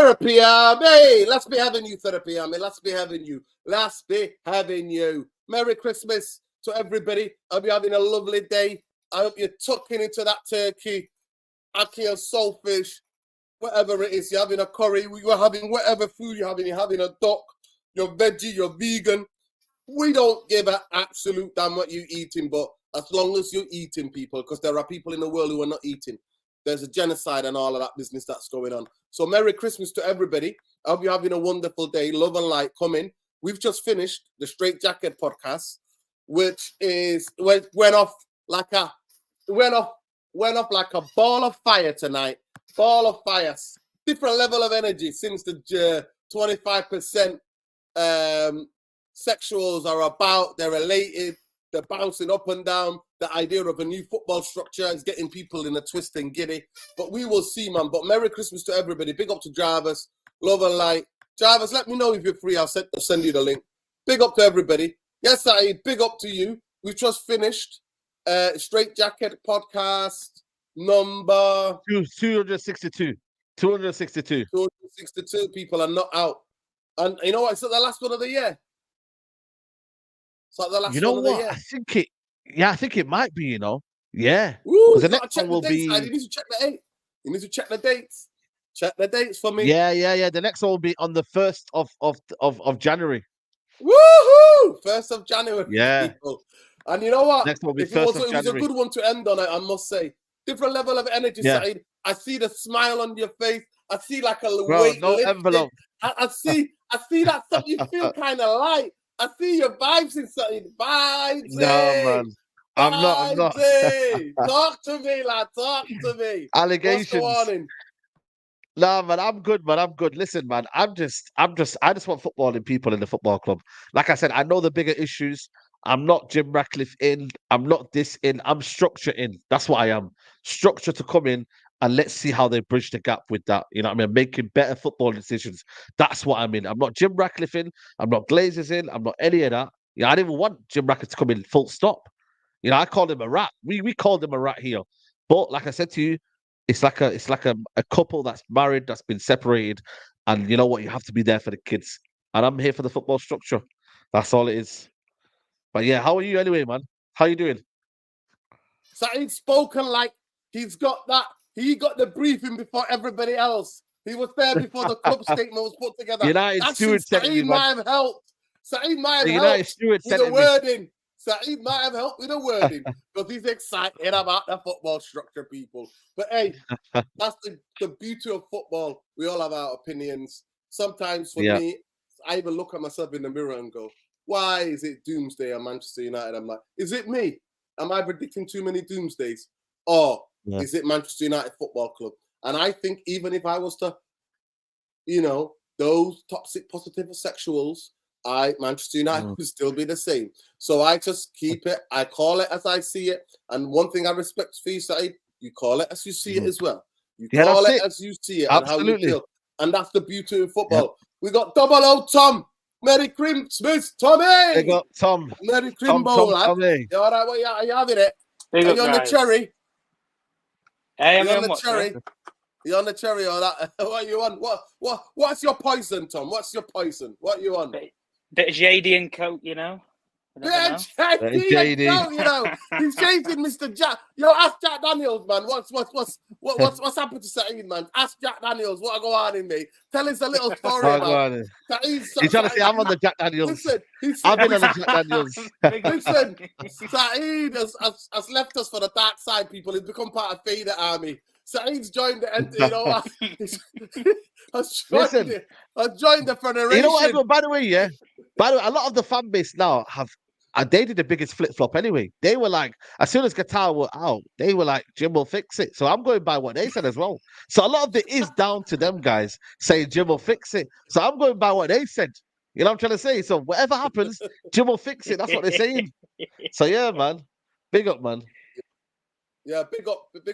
Therapy Army. Let's be having you, Therapy Army. Let's be having you. Let's be having you. Merry Christmas to everybody. I'll be having a lovely day. I hope you're tucking into that turkey, ackee and saltfish, whatever it is. You're having a curry. You're having whatever food you're having. You're having a duck. You're veggie. You're vegan. We don't give an absolute damn what you're eating, but as long as you're eating, people, because there are people in the world who are not eating. There's a genocide and all of that business that's going on. So Merry Christmas to everybody. I hope you're having a wonderful day. Love and light coming. We've just finished the Straight Jacket podcast, which is went off like a ball of fire tonight. Ball of fire. Different level of energy since the 25% sexuals are about. They're elated. They're bouncing up and down. The idea of a new football structure is getting people in a twist and giddy. But we will see, man. But Merry Christmas to everybody. Big up to Jarvis. Love and light. Jarvis, let me know if you're free. I'll send you the link. Big up to everybody. Yes, Saeed, big up to you. We've just finished Straight Jacket podcast number 262. 262. 262 people are not out. And you know what? It's the last one of the year. It's like the last one of the year. I think it might be, you know. Yeah. Ooh, the next one will be. You need to check the date. You need to check the dates. Check the dates for me. Yeah. The next one will be on the 1st of January. Woohoo! 1st of January. Yeah. People. And you know what? Next one will be It 1st was of January. a good one to end on it, I must say. Different level of energy, Yeah. Saeed. I see the smile on your face. I see like a Bro, no lifted. envelope. I see that something you feel kind of light. I see your vibes in something. Vibes. No, man. I'm not. Talk to me, lad. Talk to me. Allegations. What's the warning? Nah, man, I'm good, man. I'm good. Listen, man, I just want footballing people in the football club. Like I said, I know the bigger issues. I'm not Jim Ratcliffe in. I'm not this in. I'm structure in. That's what I am. Structure to come in and let's see how they bridge the gap with that. You know what I mean? Making better football decisions. That's what I'm in. I'm not Jim Ratcliffe in. I'm not Glazers in. I'm not any of that. Yeah, I didn't even want Jim Ratcliffe to come in full stop. You know, I called him a rat. We called him a rat here. But like I said to you, it's like a couple that's married, that's been separated, and you know what? You have to be there for the kids. And I'm here for the football structure. That's all it is. But yeah, how are you anyway, man? How you doing? Saeed's spoken like he's got that. He got the briefing before everybody else. He was there before the club statement was put together. United Steward Saeed might have helped. Saeed might have helped with the wording. Saeed might have helped with the wording because he's excited about the football structure, people. But hey, that's the beauty of football. We all have our opinions. Sometimes for me, I even look at myself in the mirror and go, why is it doomsday at Manchester United? I'm like, is it me? Am I predicting too many doomsdays? Or is it Manchester United Football Club? And I think even if I was to, you know, those toxic positive sexuals, Manchester United would still be the same. So I just keep it. I call it as I see it. And one thing I respect for you, Saeed, you call it as you see it as well. You call it as you see it. Absolutely. And how you feel. And that's the beauty of football. We got double O Tom. Merry Christmas, Tommy. They got Tom. Merry Crimbo, lad. Tommy. You all right? What are you having it? Are you on the cherry? Hey, you on the cherry? You on the cherry or that? What are you on? What's your poison, Tom? What's your poison? What are you on? Bit of JD and Coke, you know. Yeah, JD and Coke, you know. He's chasing Mr. Jack. Yo, ask Jack Daniels, man. What's happened to Saeed, man? Ask Jack Daniels what go on in me. Tell us a little story about it. He's trying to say I'm on the Jack Daniels. Listen, I've been on the Jack Daniels. Listen, Saeed has left us for the dark side, people. He's become part of Fader Army. Saeed's joined the, you know, has joined the federation. You know what, by the way, a lot of the fan base now they did the biggest flip-flop anyway. They were like, as soon as Qatar were out, they were like, Jim will fix it. So I'm going by what they said as well. So a lot of it is down to them guys saying Jim will fix it. So I'm going by what they said. You know what I'm trying to say? So whatever happens, Jim will fix it. That's what they're saying. So yeah, man. Big up, man. Yeah, big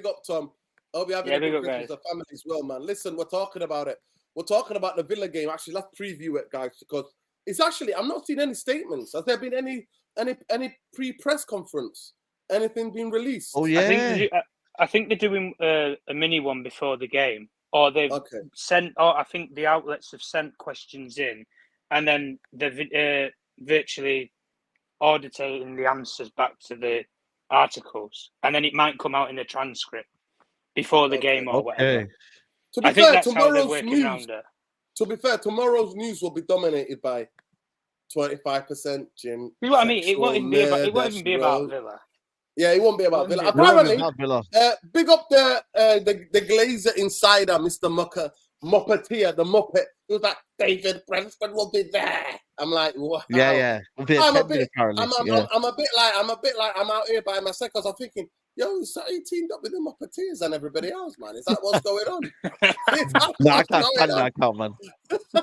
up, Tom. I'll be having a good Christmas with the family as well, man. Listen, we're talking about it. We're talking about the Villa game. Actually, let's preview it, guys, because it's actually, I'm not seeing any statements. Has there been any pre-press conference? Anything being released? Oh, yeah. I think they're doing a mini one before the game. or they've sent, or I think the outlets have sent questions in, and then they're virtually auditing the answers back to the articles, and then it might come out in the transcript before the game or whatever. I think that's how they're working around it. To be fair, tomorrow's news will be dominated by 25% Jim. You know what I mean? It won't even be about Villa. Yeah, it won't be about Villa. Apparently, big up the Glazer insider, Mr. Muppeteer, the Muppet. He was like, David Brentford will be there. I'm like, what? Yeah. I'm a bit like, I'm out here by myself because I'm thinking, yo, he teamed up with the Muppeteers and everybody else, man. Is that what's going on? No, I can't stand that account, man.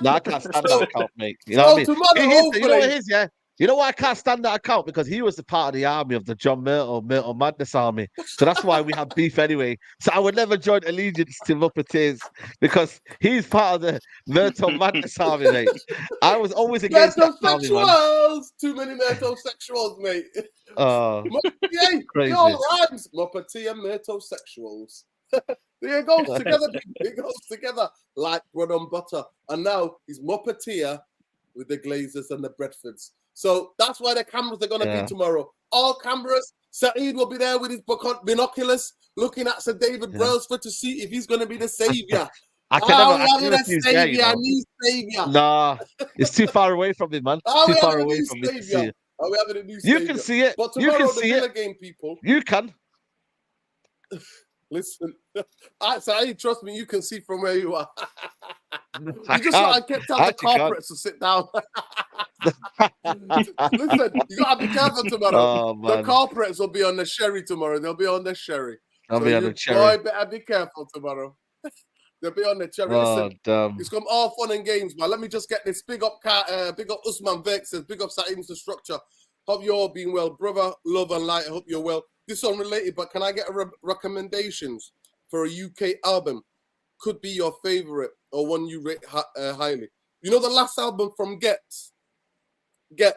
No, I can't stand that account, mate. You know what I mean? You know what it is, yeah? You know why I can't stand that account? Because he was the part of the army of the John Myrtle Madness army. So that's why we have beef anyway. So I would never join allegiance to Muppeteers because he's part of the Myrtle Madness army, mate. I was always against that army, man. Too many Myrtosexuals, mate. Crazy. It all rhymes. Muppeteer Myrtosexuals. It goes together. It goes together like bread and butter. And now he's Muppeteer with the Glazers and the Bradfords. So that's why the cameras are going to be tomorrow. All cameras. Saeed will be there with his binoculars looking at Sir David Brailsford to see if he's going to be the saviour. I need saviour. Nah, it's too far away from me, man. Too far away from me to see it. Are we having a new savior? You can see it. But tomorrow, the Villa game, people. You can. Listen, Saeed, trust me, you can see from where you are. You just I kept telling the corporates to sit down. Listen, you gotta be careful tomorrow. The corporates will be on the sherry tomorrow. They'll be on the sherry. I'll be on the cherry. Boy, better be careful tomorrow. They'll be on the cherry. Listen, it's come all fun and games, man. Let me just get this. Big up Usman Vex says, big up Saeed Mr. Structure. Hope you're all being well, brother. Love and light. I hope you're well. This is unrelated, but can I get recommendations for a UK album? Could be your favorite or one you rate highly. You know the last album from Gets? That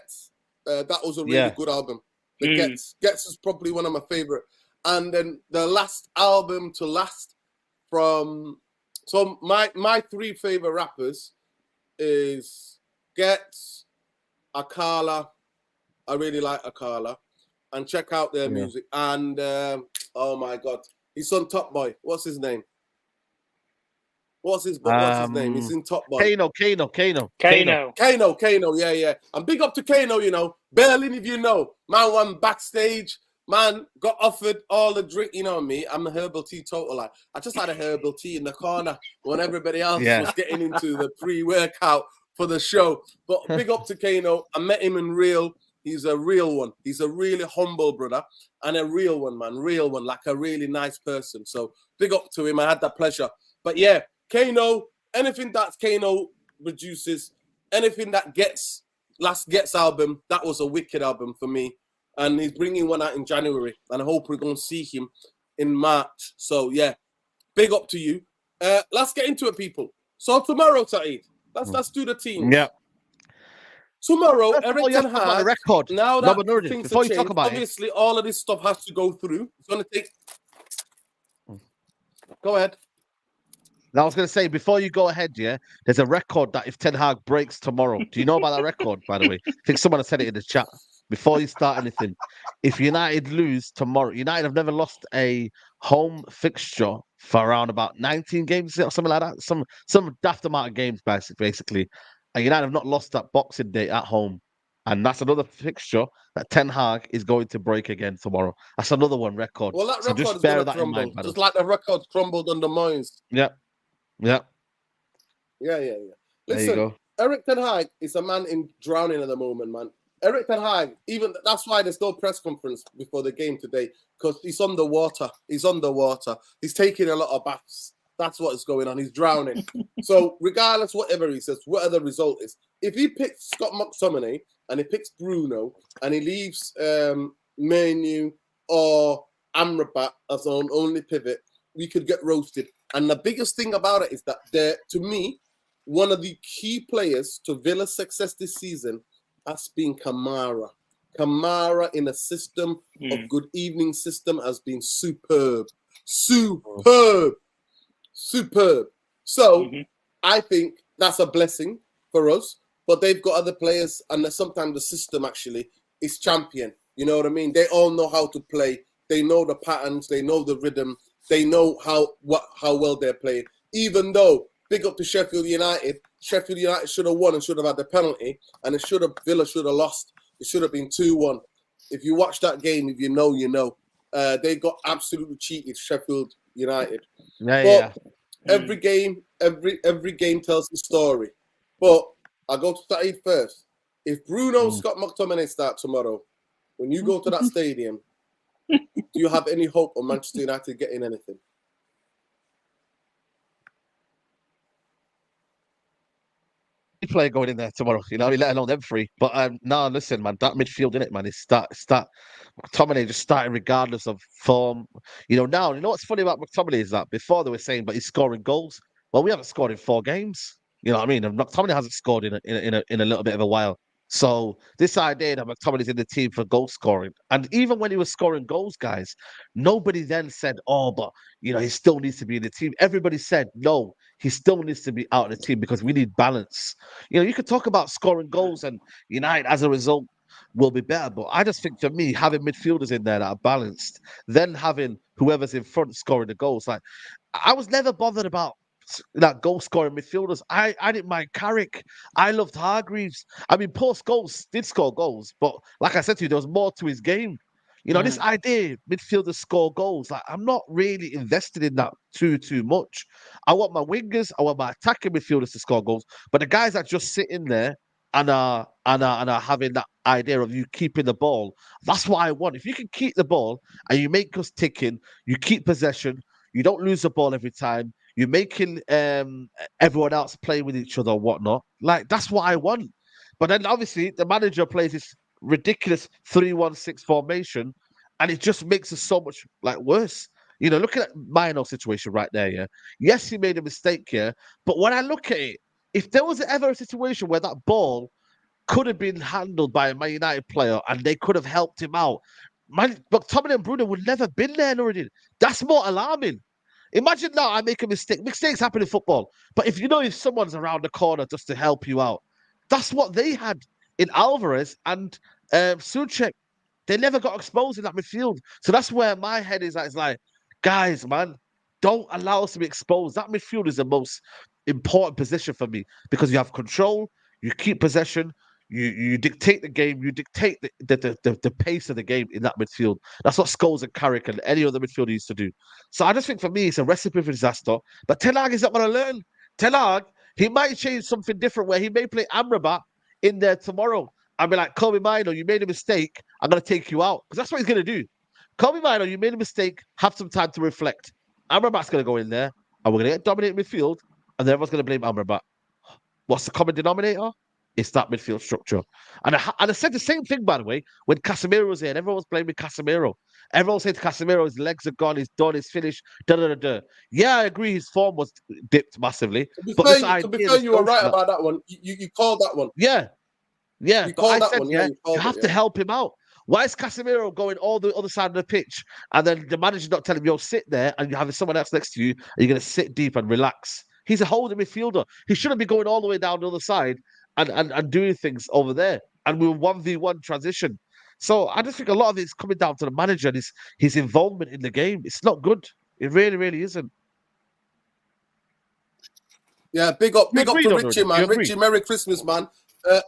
was a really good album. Gets is probably one of my favorite. And then the last album to last from... So my three favorite rappers is Gets, Akala. I really like Akala. And check out their music. And oh my God, his son Top Boy. What's his name? What's his name? He's in Top Boy. Kano. Yeah. And big up to Kano, you know. Berlin, if you know. Man went backstage. Man got offered all the drink. You know me. I'm a herbal tea total. I just had a herbal tea in the corner when everybody else was getting into the pre-workout for the show. But big up to Kano. I met him in real. He's a real one. He's a really humble brother and a real one, man. Real one, like a really nice person. So big up to him. I had that pleasure. But yeah, Kano, anything that Kano produces, anything that Gets album, that was a wicked album for me. And he's bringing one out in January. And I hope we're going to see him in March. So yeah, big up to you. Let's get into it, people. So tomorrow, Saeed, let's do the team. Yeah. Tomorrow, Eric Ten Hag, record. Now that things before you talk about obviously all of this stuff has to go through. It's going to take... Go ahead. Now, I was going to say, before you go ahead, there's a record that if Ten Hag breaks tomorrow. Do you know about that record, by the way? I think someone has said it in the chat. Before you start anything, if United lose tomorrow, United have never lost a home fixture for around about 19 games or something like that. Some daft amount of games, basically. And United have not lost that Boxing Day at home. And that's another fixture that Ten Hag is going to break again tomorrow. That's another one record. Well, that record is going to crumble. Just like the record crumbled under Moyes. Yeah. Listen, Eric Ten Hag is a man in drowning at the moment, man. Eric Ten Hag, even that's why there's no press conference before the game today, because he's underwater. He's taking a lot of baths. That's what is going on. He's drowning. So regardless, whatever he says, whatever the result is, if he picks Scott McTominay and he picks Bruno and he leaves Menu or Amrabat as our only pivot, we could get roasted. And the biggest thing about it is that to me, one of the key players to Villa's success this season has been Kamara. Kamara in a system of good evening system has been superb. So I think that's a blessing for us. But they've got other players, and sometimes the system actually is champion. You know what I mean? They all know how to play. They know the patterns. They know the rhythm. They know how well they're playing. Even though, big up to Sheffield United. Sheffield United should have won and should have had the penalty, and Villa should have lost. It should have been 2-1. If you watch that game, if you know, you know. They got absolutely cheated, Sheffield United. Every game tells the story. But I'll go to Saeed first. If Bruno Scott McTominay start tomorrow, when you go to that stadium, do you have any hope of Manchester United getting anything? Player going in there tomorrow, you know, let alone them three. But no, listen, man, that midfield in it, man, it's that McTominay just starting regardless of form. You know, now, you know what's funny about McTominay is that before they were saying, but he's scoring goals. Well, we haven't scored in 4 games. You know what I mean? And McTominay hasn't scored in a little bit of a while. So this idea that McTominay's in the team for goal scoring, and even when he was scoring goals, guys, nobody then said, "Oh, but you know, he still needs to be in the team." Everybody said, "No, he still needs to be out of the team because we need balance." You know, you could talk about scoring goals, and United as a result will be better. But I just think for me, having midfielders in there that are balanced, then having whoever's in front scoring the goals, like I was never bothered about that goal scoring midfielders. I didn't mind Carrick. I loved Hargreaves. I mean, Post goals did score goals, but like I said to you, there was more to his game. You know, this idea midfielders score goals, like I'm not really invested in that too much. I want my wingers, I want my attacking midfielders to score goals, but the guys that just sit in there and are having that idea of you keeping the ball, that's what I want. If you can keep the ball and you make us ticking, you keep possession, you don't lose the ball every time, you're making everyone else play with each other or whatnot. Like, that's what I want. But then, obviously, the manager plays this ridiculous 3-1-6 formation, and it just makes us so much, like, worse. You know, look at that Mino situation right there, yeah? Yes, he made a mistake here, but when I look at it, if there was ever a situation where that ball could have been handled by a Man United player and they could have helped him out, but Tommy and Bruno would never been there, Nuruddin. That's more alarming. Imagine now I make a mistake. Mistakes happen in football. But if someone's around the corner just to help you out, that's what they had in Alvarez and Souček. They never got exposed in that midfield. So that's where my head is at. It's like, guys, man, don't allow us to be exposed. That midfield is the most important position for me because you have control, you keep possession, you dictate the game, you dictate the pace of the game in that midfield. That's what Scholes and Carrick and any other midfielder used to do. So I just think for me, it's a recipe for disaster. But Ten Hag is not going to learn. Ten Hag, he might change something different where he may play Amrabat in there tomorrow. I'll be like, Kobe Mino, you made a mistake. I'm going to take you out. Because that's what he's going to do. Kobe Mino, you made a mistake. Have some time to reflect. Amrabat's going to go in there, and we're going to get dominated midfield, and then everyone's going to blame Amrabat. What's the common denominator? It's that midfield structure. And I said the same thing, by the way, when Casemiro was here, and everyone was blaming Casemiro. Everyone said Casemiro, his legs are gone, he's done, he's finished, da-da-da-da. Yeah, I agree, his form was dipped massively. To be fair, you were right about that one. You called that one. Yeah. You called that one. You have to help him out. Why is Casemiro going all the other side of the pitch and then the manager's not telling him, yo, sit there, and you're having someone else next to you, and you're going to sit deep and relax? He's a holding midfielder. He shouldn't be going all the way down the other side and doing things over there. And we were 1v1 transition. So I just think a lot of it's coming down to the manager and his involvement in the game. It's not good. It really, really isn't. Yeah, big up to Richie, man. Richie, Merry Christmas, man. I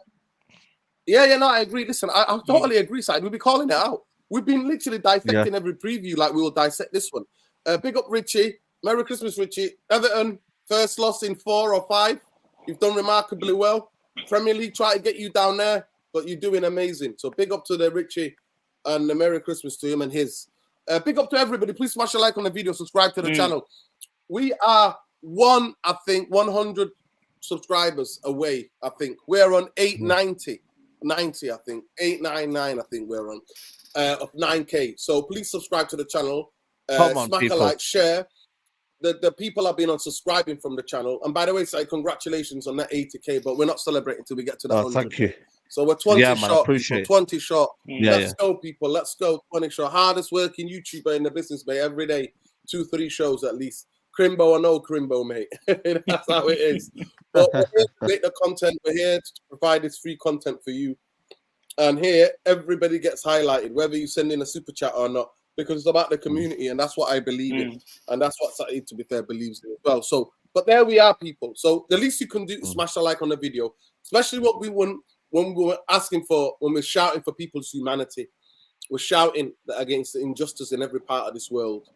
agree. Listen, I totally agree, Side. We'll be calling it out. We've been literally dissecting every preview like we will dissect this one. Big up, Richie. Merry Christmas, Richie. Everton, first loss in 4 or 5. You've done remarkably well. Premier League try to get you down there, but you're doing amazing. So big up to the Richie and a Merry Christmas to him and his. Big up to everybody. Please smash a like on the video. Subscribe to the channel. We are 100 subscribers away, I think. We're on 890. 90, I think. 899, I think we're on. Of 9K. So please subscribe to the channel. Smack a like, share. The people have been unsubscribing from the channel. And by the way, say congratulations on that 80K, but we're not celebrating until we get to that 100K. Thank you. So we're 20 short, people, 20 short. Let's go, people. Let's go. 20 short. Hardest working YouTuber in the business, mate. Every day. 2-3 shows at least. Crimbo or no Crimbo, mate. That's how it is. But we're here to make the content. We're here to provide this free content for you. And here, everybody gets highlighted, whether you send in a super chat or not, because it's about the community, and that's what I believe in. And that's what Saeed, to be fair, believes in as well. So, but there we are, people. So the least you can do is smash a like on the video, especially what we want when we were asking for, when we're shouting for people's humanity. We're shouting against the injustice in every part of this world.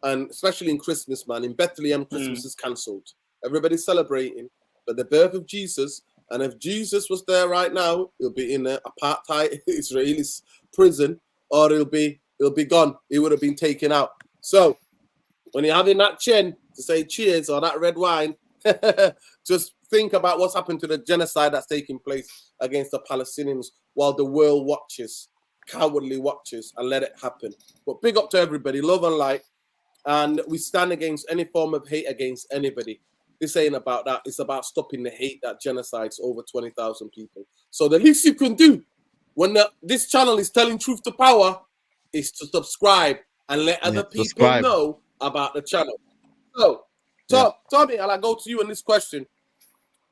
And especially in Christmas, man. In Bethlehem, Christmas is cancelled. Everybody's celebrating. But the birth of Jesus, and if Jesus was there right now, he'll be in an apartheid Israeli prison, or he'll be gone. He would have been taken out. So when you're having that chin to say cheers or that red wine, just think about what's happened to the genocide that's taking place against the Palestinians while the world watches, cowardly watches, and let it happen. But big up to everybody, love and light. And we stand against any form of hate against anybody. This ain't about that. It's about stopping the hate that genocides over 20,000 people. So the least you can do when this channel is telling truth to power is to subscribe and let other people know about the channel. So, Tommy, I'll go to you on this question.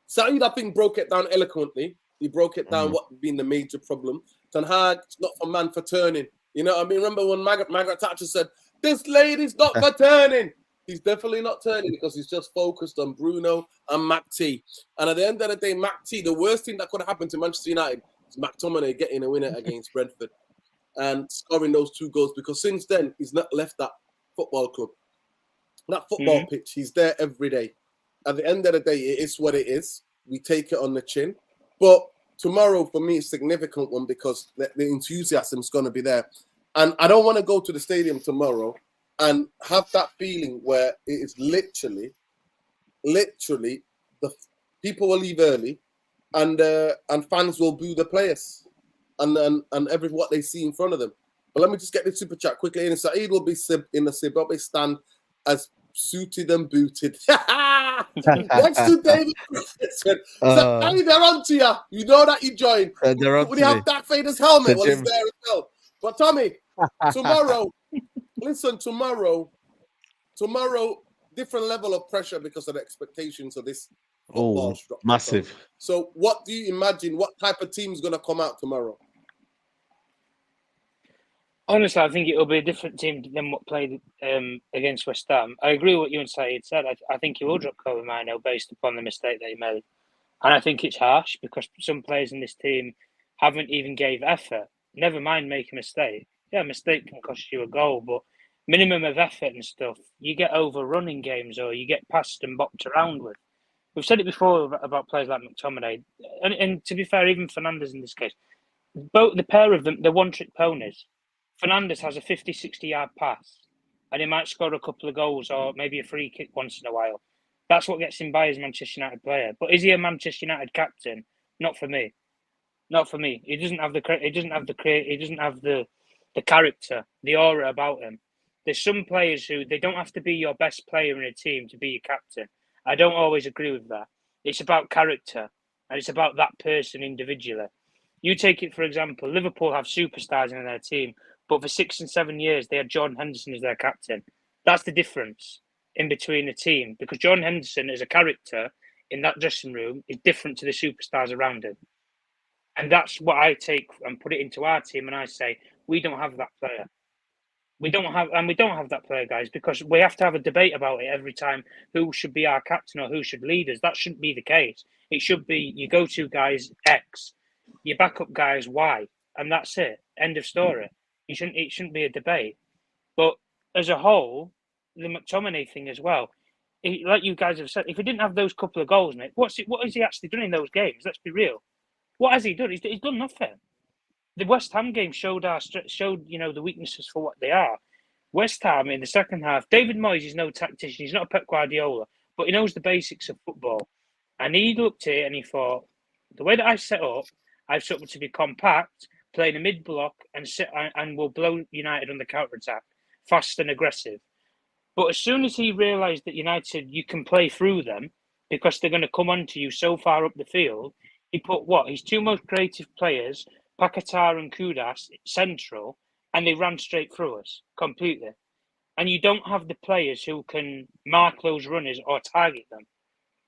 Saeed, I think, broke it down eloquently. He broke it down what being the major problem. Ten Hag, it's not for man for turning. You know what I mean? Remember when Margaret Thatcher said, this lady's not for turning. He's definitely not turning because he's just focused on Bruno and Mac T. And at the end of the day, Mac T, the worst thing that could have happened to Manchester United is McTominay getting a winner against Brentford and scoring those 2 goals, because since then, he's not left that football club. That football pitch, he's there every day. At the end of the day, it is what it is. We take it on the chin. But tomorrow, for me, is a significant one because the enthusiasm is going to be there. And I don't want to go to the stadium tomorrow and have that feeling where it is literally, the people will leave early, and fans will boo the players, and every what they see in front of them. But let me just get this super chat quickly. And Saeed will be in the Zimbabwe stand as suited and booted. Next to David. Saeed, they're on to you. You know that you joined. Would he have Darth Vader's helmet? Well, he's there as well. But Tommy, tomorrow. Listen, tomorrow, different level of pressure because of the expectations of this football structure. Massive. So what do you imagine? What type of team is going to come out tomorrow? Honestly, I think it'll be a different team than what played against West Ham. I agree with what you and Saeed said. I think he will drop Kobe Mino based upon the mistake that he made. And I think it's harsh because some players in this team haven't even gave effort. Never mind make a mistake. Yeah, a mistake can cost you a goal, but minimum of effort and stuff, you get overrun in games or you get passed and bopped around with. We've said it before about players like McTominay. And to be fair, even Fernandes in this case. Both the pair of them, they're one-trick ponies. Fernandes has a 50, 60-yard pass and he might score a couple of goals or maybe a free kick once in a while. That's what gets him by as a Manchester United player. But is he a Manchester United captain? Not for me. Not for me. He doesn't have the character, the aura about him. There's some players who they don't have to be your best player in a team to be your captain. I don't always agree with that. It's about character and it's about that person individually. You take it, for example, Liverpool have superstars in their team, but for 6 and 7 years, they had Jordan Henderson as their captain. That's the difference in between a team, because Jordan Henderson as a character in that dressing room is different to the superstars around him. And that's what I take and put it into our team, and I say, we don't have that player. We don't have that player, guys, because we have to have a debate about it every time who should be our captain or who should lead us. That shouldn't be the case. It should be your go-to guys X, your backup guys Y, and that's it. End of story. It shouldn't be a debate. But as a whole, the McTominay thing as well, like you guys have said, if he didn't have those couple of goals, mate, what has he actually done in those games? Let's be real. What has he done? He's done nothing. The West Ham game showed the weaknesses for what they are. West Ham in the second half, David Moyes is no tactician. He's not a Pep Guardiola, but he knows the basics of football. And he looked at it and he thought, the way that I've set up to be compact, play in a mid-block and will blow United on the counter-attack, fast and aggressive. But as soon as he realised that United, you can play through them because they're going to come onto you so far up the field, he put his 2 most creative players, Paquetá and Kudus, central, and they ran straight through us completely. and you don't have the players who can mark those runners or target them,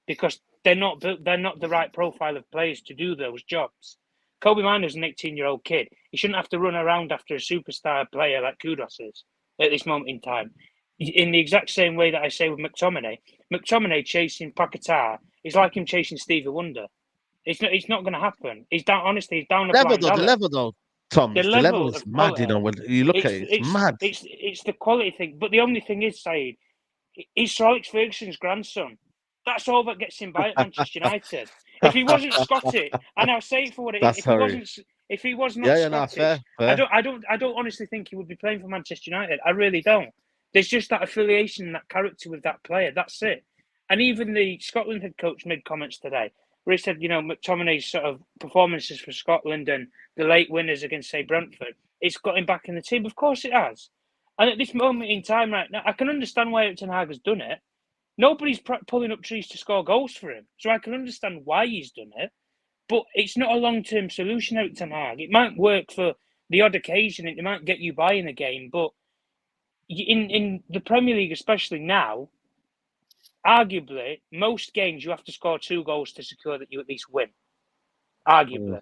because they're not the right profile of players to do those jobs. Kobe Minor's an 18-year-old kid. He shouldn't have to run around after a superstar player like Kudos is at this moment in time. In the exact same way that I say with McTominay chasing Paquetá is like him chasing Stevie Wonder. It's not going to happen. He's down. Honestly, he's down the level though, Tom. The level is mad. You know, when you look at it, it's mad. It's the quality thing. But the only thing is, Saeed, he's Sir Alex Ferguson's grandson. That's all that gets him by at Manchester United. If he wasn't Scottish, and I'll say it for what it is, if he was not Scottish, fair. I don't honestly think he would be playing for Manchester United. I really don't. There's just that affiliation and that character with that player. That's it. And even the Scotland head coach made comments today where he said, McTominay's sort of performances for Scotland and the late winners against, say, Brentford, it's got him back in the team. Of course it has. And at this moment in time right now, I can understand why Ten Hag has done it. Nobody's pulling up trees to score goals for him. So I can understand why he's done it. But it's not a long-term solution, Eric Ten Hag. It might work for the odd occasion. It might get you by in a game. But in the Premier League, especially now, arguably, most games you have to score 2 goals to secure that you at least win. Arguably.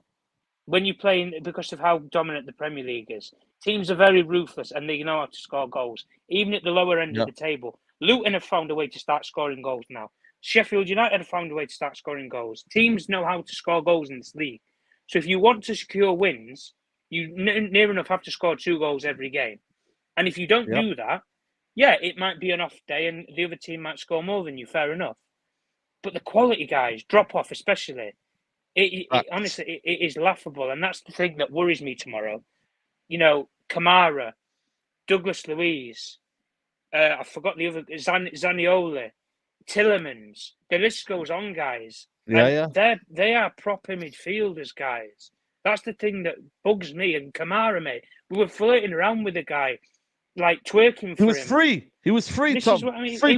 When you play because of how dominant the Premier League is. Teams are very ruthless and they know how to score goals. Even at the lower end of the table. Luton have found a way to start scoring goals now. Sheffield United have found a way to start scoring goals. Teams know how to score goals in this league. So if you want to secure wins, you near enough have to score 2 goals every game. And if you don't do that, it might be an off day and the other team might score more than you, fair enough. But the quality guys, drop off especially, honestly, it is laughable. And that's the thing that worries me tomorrow. Kamara, Douglas Luiz, I forgot the other, Zaniolo, Tillemans. The list goes on, guys. They are proper midfielders, guys. That's the thing that bugs me. And Kamara, mate, we were flirting around with the guy, like twerking for him. He was free, This Tom. is what I mean. Free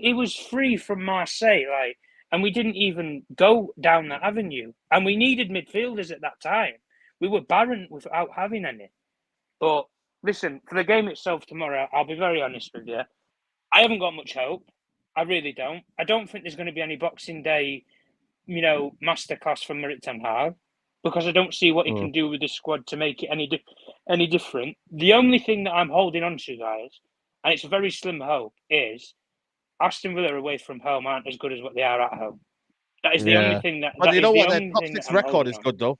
He was free from Marseille, and we didn't even go down that avenue. And we needed midfielders at that time. We were barren without having any. But listen, for the game itself tomorrow, I'll be very honest with you. I haven't got much hope. I really don't. I don't think there's going to be any Boxing Day, masterclass from Erik Ten Hag, because I don't see what he can do with this squad to make it any different. The only thing that I'm holding on to, guys, and it's a very slim hope, is Aston Villa away from home aren't as good as what they are at home. That is the only thing that. But you know what? Their top 6 record is good, though.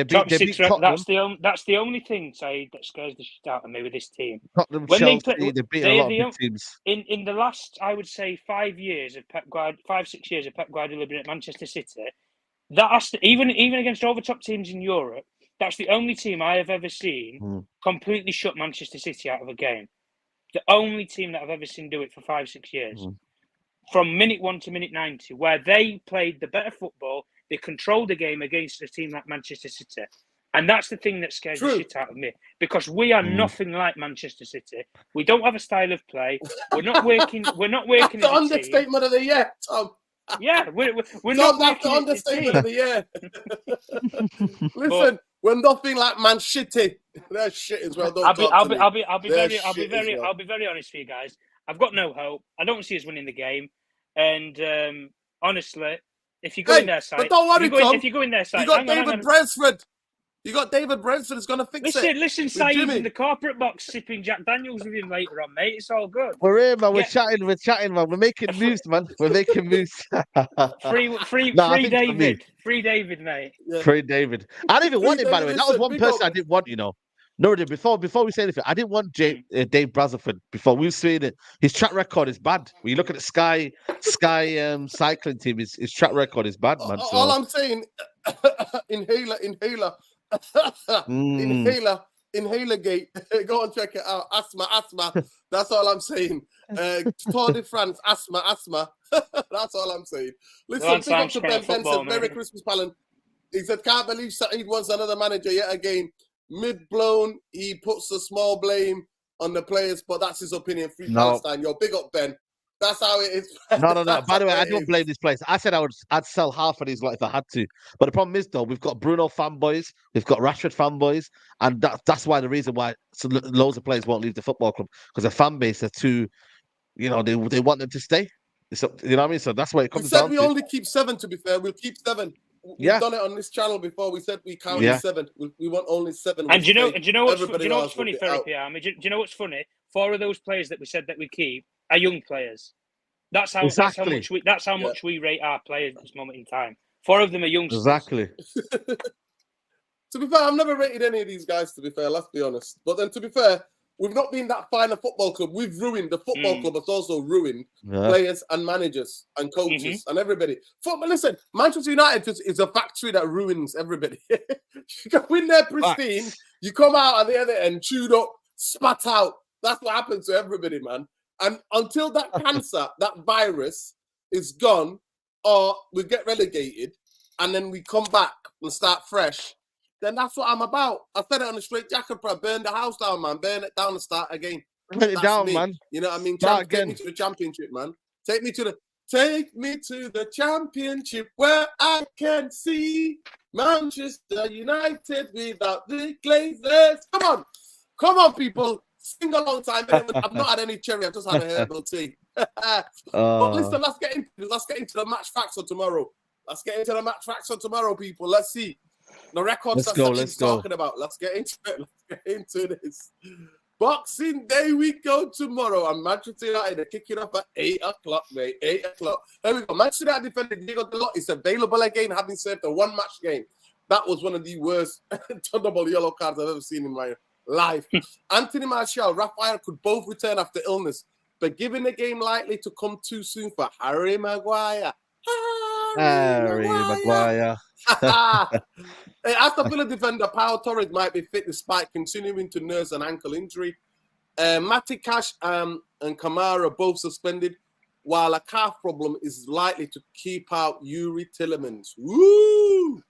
Top 6 record. That's the only thing, Saeed, that scares the shit out of me with this team. Tottenham, Chelsea, they beat a lot of big teams. In the last, I would say, 5 years of 5-6 years of Pep Guardiola being at Manchester City, even against all the top teams in Europe, that's the only team I have ever seen completely shut Manchester City out of a game. The only team that I've ever seen do it for 5-6 years. From minute 1 to minute 90, where they played the better football, they controlled the game against a team like Manchester City. And that's the thing that scares the shit out of me. Because we are nothing like Manchester City. We don't have a style of play. We're not working as a team. The understatement of the year, Tom. Yeah, we're not that's the understatement of the year. Listen, we're nothing like Man City. They're shit as well. I'll be very honest with you guys. I've got no hope. I don't see us winning the game. And honestly, if you go in their side, but don't worry, Tom. If you go in their side, you got David Brailsford. You got David Brailsford that's going to fix it. Listen, Saeed's in the corporate box sipping Jack Daniels with him later on, mate. It's all good. We're here, man. We're chatting, man. We're making moves, man. We're making moves. Free David. Free David, mate. Yeah. Free David. I didn't even want him, by the way. That was one person I didn't want, No, before we say anything, I didn't want Dave Brailsford before. We were saying it. His track record is bad. When you look at the Sky cycling team, his track record is bad, man. All I'm saying, inhaler. Inhaler gate. Go and check it out. Asthma. That's all I'm saying. Tour de France, asthma. That's all I'm saying. Listen, pick up to Ben Benson, Merry Christmas, Palin. He said, can't believe Saeed wants another manager yet again. Mid-blown, he puts the small blame on the players, but that's his opinion. Free Palestine. Yo, big up, Ben. That's how it is. No. By the way, I don't blame this place. I said I'd sell half of these if I had to. But the problem is, though, we've got Bruno fanboys, we've got Rashford fanboys, and that's why the reason why loads of players won't leave the football club, because the fan base are too, they want them to stay. So, you know what I mean? So that's why it comes down to. We only keep 7, to be fair. We'll keep 7. We've done it on this channel before. We said we counted 7. We want only 7. And do you know what's funny, Therapy Army? Do you know what's funny? 4 of those players that we said that we keep are young players. That's how much we rate our players at this moment in time. 4 of them are youngsters. Exactly. To be fair, I've never rated any of these guys, to be fair, let's be honest. But then, to be fair, we've not been that fine a football club. We've ruined the football club. Has also ruined players and managers and coaches and everybody. Listen, Manchester United is a factory that ruins everybody. You can win there pristine. You come out at the other end, chewed up, spat out. That's what happens to everybody, man. And until that cancer, that virus is gone, or we get relegated, and then we come back and start fresh, then that's what I'm about. I said it on the straight jacket, bro. Burn the house down, man. Burn it down and start again. Burn it down, man. You know what I mean? Take me to the championship, man. Take me to the championship where I can see Manchester United without the Glazers. Come on, people. Sing a long time. I've not had any cherry. I've just had a herbal tea. But listen, let's get into the match facts for tomorrow. People. Let's see the records that's talking about. Let's get into it. Let's get into this. Boxing Day we go tomorrow, and Manchester United are kicking off at 8 o'clock, mate. 8 o'clock. There we go. Manchester United defender Diego Dalot is available again, having served a 1-match game. That was one of the worst double yellow cards I've ever seen in my life. Antony Martial, Raphael could both return after illness, but giving the game likely to come too soon for Harry Maguire. Harry Maguire. Aston Villa defender Pau Torres might be fit despite continuing to nurse an ankle injury. Matty Cash and Kamara both suspended, while a calf problem is likely to keep out Yuri Tillemans. Woo!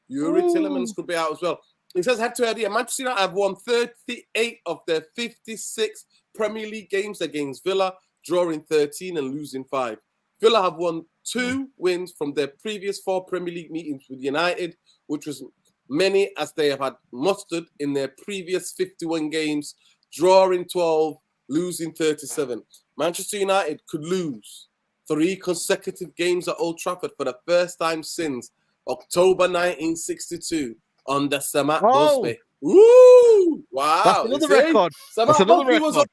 Yuri Tillemans could be out as well. It says head-to-head here. Manchester United have won 38 of their 56 Premier League games against Villa, drawing 13 and losing 5. Villa have won 2 wins from their previous 4 Premier League meetings with United, which was many as they have had mustered in their previous 51 games, drawing 12, losing 37. Manchester United could lose 3 consecutive games at Old Trafford for the first time since October 1962 under Samat Busby. Woo! Wow. That's another record. That's another record.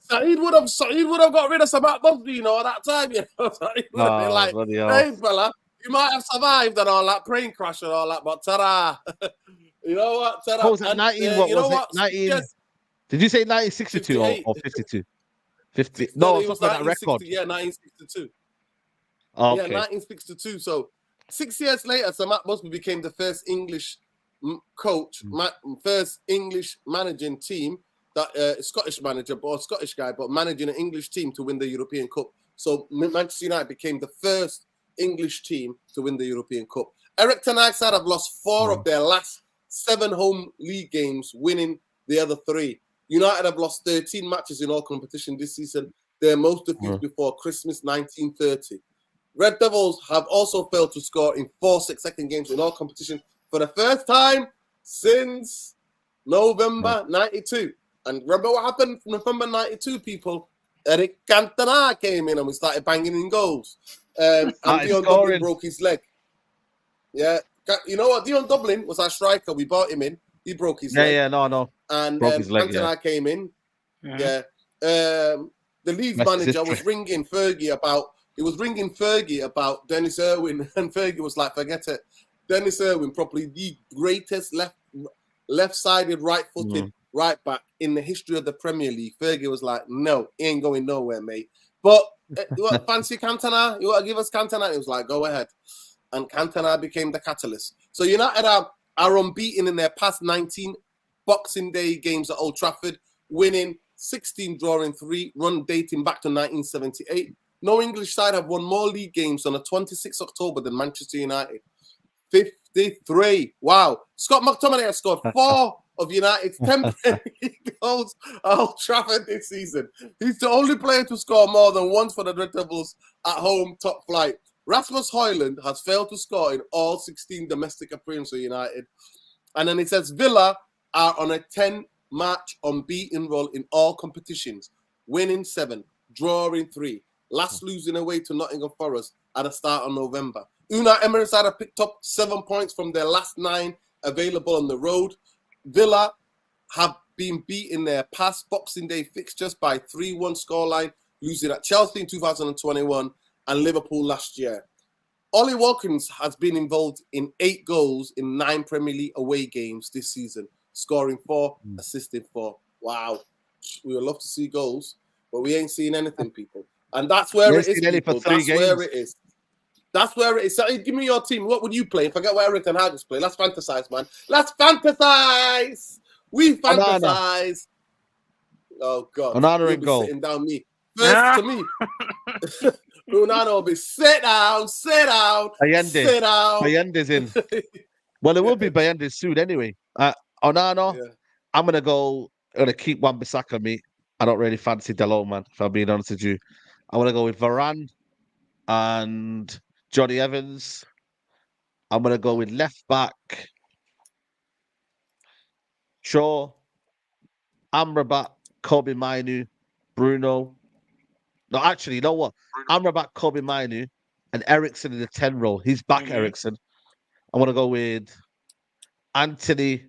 Saeed would have got rid of Samat Busby, at that time, Saeed would have been like, hey, fella, you might have survived and all that plane crash and all that, but ta-da. You know what? Ta-da. What was it, 19, what was it? 19, did you say 1962 or 52? 50. No, it was that record. Yeah, 1962. Oh, okay. Yeah, 1962. So 6 years later, Samat Busby became the first English coach, first English managing team, that Scottish manager, or Scottish guy, but managing an English team to win the European Cup. So Manchester United became the first English team to win the European Cup. Eric Ten Hag's side have lost 4 of their last 7 home league games, winning the other 3. United have lost 13 matches in all competition this season. Their most defeats before Christmas 1930. Red Devils have also failed to score in 4 6-second games in all competition for the first time since November 92. And remember what happened from November 92, people? Eric Cantona came in and we started banging in goals. And Dion Dublin broke his leg. Yeah. You know what? Dion Dublin was our striker. We bought him in. He broke his leg. Yeah, no. And Cantona came in. Yeah. The Leeds manager was ringing Fergie about Dennis Irwin. And Fergie was like, forget it. Dennis Irwin, probably the greatest left-sided, right-footed right back in the history of the Premier League. Fergie was like, no, he ain't going nowhere, mate. But you want fancy Cantona? You want to give us Cantona? He was like, go ahead. And Cantona became the catalyst. So United are unbeaten in their past 19 Boxing Day games at Old Trafford, winning 16, drawing 3, run dating back to 1978. No English side have won more league games on the 26th October than Manchester United. 53. Wow. Scott McTominay has scored 4 of United's 10 Premier League goals at Old Trafford this season. He's the only player to score more than once for the Red Devils at home top flight. Rasmus Hojlund has failed to score in all 16 domestic appearances for United. And then it says Villa are on a 10-match unbeaten roll in all competitions, winning 7, drawing 3, last losing away to Nottingham Forest at the start of November. Unai Emery's side have picked up 7 points from their last 9 available on the road. Villa have been beaten their past Boxing Day fixtures by 3-1 scoreline, losing at Chelsea in 2021 and Liverpool last year. Ollie Watkins has been involved in 8 goals in 9 Premier League away games this season, scoring 4, assisting 4. Wow. We would love to see goals, but we ain't seen anything, people. And that's where it is, people. That's where it is. That's where it is. So, give me your team. What would you play? Forget what Eric and Hagels play. Let's fantasize, man. Let's fantasize. We fantasize. Oh, God. Onana You'll in be goal. sitting down me. First to me. Onana will be sit down. Bayende. Sit down. Bayende's in. Well, it will be Bayende soon anyway. Onana, I'm going to keep Wan-Bissaka, me. I don't really fancy Dalot, man, if I'm being honest with you. I want to go with Varane and Johnny Evans. I'm going to go with left back Shaw, Amrabat, Kobe Mainu, Bruno. No, actually, you know what? Amrabat, Kobe Mainu, and Ericsson in the 10 role. He's back, Ericsson. I want to go with Antony.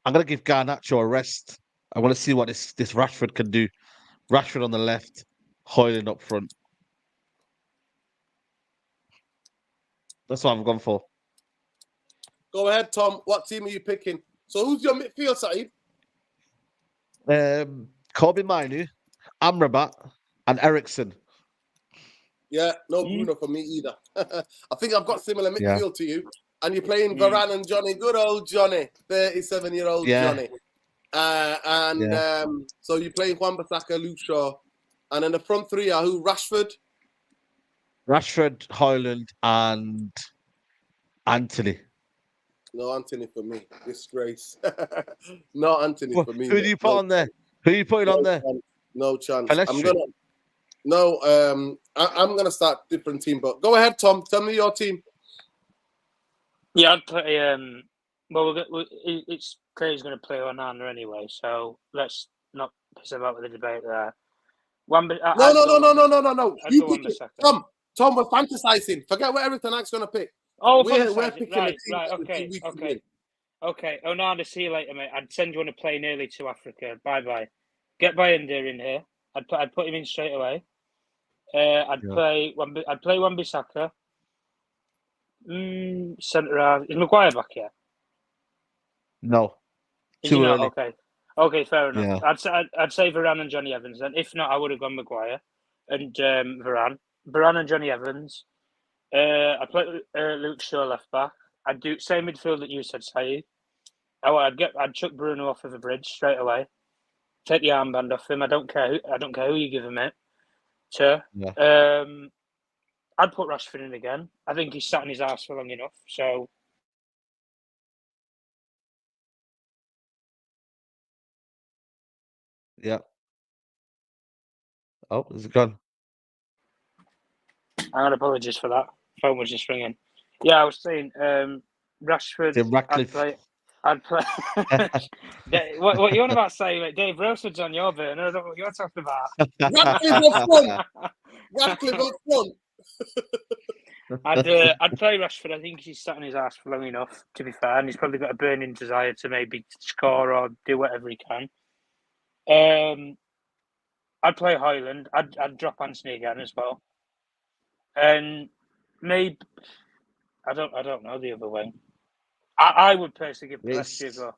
I'm going to give Garnacho a rest. I want to see what this Rashford can do. Rashford on the left, Hojlund up front. That's what I've gone for. Go ahead, Tom. What team are you picking? So who's your midfield, Saeed? Kobe Mainu, Amrabat, and Ericsson. Yeah, no Bruno for me either. I think I've got similar midfield to you. And you're playing Varane and Johnny. Good old Johnny. 37-year-old Johnny. So you're playing Wan-Bissaka, Luke Shaw. And then the front 3 are who? Rashford, Hojlund, and Antony. No Antony for me. Disgrace. No Antony for me. Who do you put on there? Who are you putting on there? No chance. Pelestri. I'm gonna start different team. But go ahead, Tom. Tell me your team. Yeah, I'd play. It's clear he's going to play Onana anyway. So let's not piss about with the debate there. No. You pick it. Tom, we're fantasizing. Forget what Eric Tenag's going to pick. Oh, we're picking a team. Okay. Onana, see you later, mate. I'd send you on a plane early to Africa. Bye. Get Bayender in here. I'd put him in straight away. I'd play Wan-Bissaka. Centre half. Is Maguire back yet? No. Too early. Okay, fair enough. Yeah. I'd say Varane and Johnny Evans. Then, if not, I would have gone Maguire and Varane and Johnny Evans. I play Luke Shaw left back. I'd do same midfield that you said, Saeed. I'd chuck Bruno off of the bridge straight away. Take the armband off him. I don't care who you give him it to. Yeah. I'd put Rashford in again. I think he's sat in his arse for long enough. So. Yeah. Oh, is it gone? I apologize for that. Phone was just ringing. Yeah, I was saying Rashford. Ratcliffe. I'd play. What you on about saying? Like, Dave Brailsford's on your burner. I don't know what you're talking about. Ratcliffe up front. I'd play Rashford. I think he's sat on his ass for long enough, to be fair, and he's probably got a burning desire to maybe score or do whatever he can. I'd play Hojlund. I'd drop Antony again as well, and maybe I don't know the other wing. I would personally give Pelestri a go.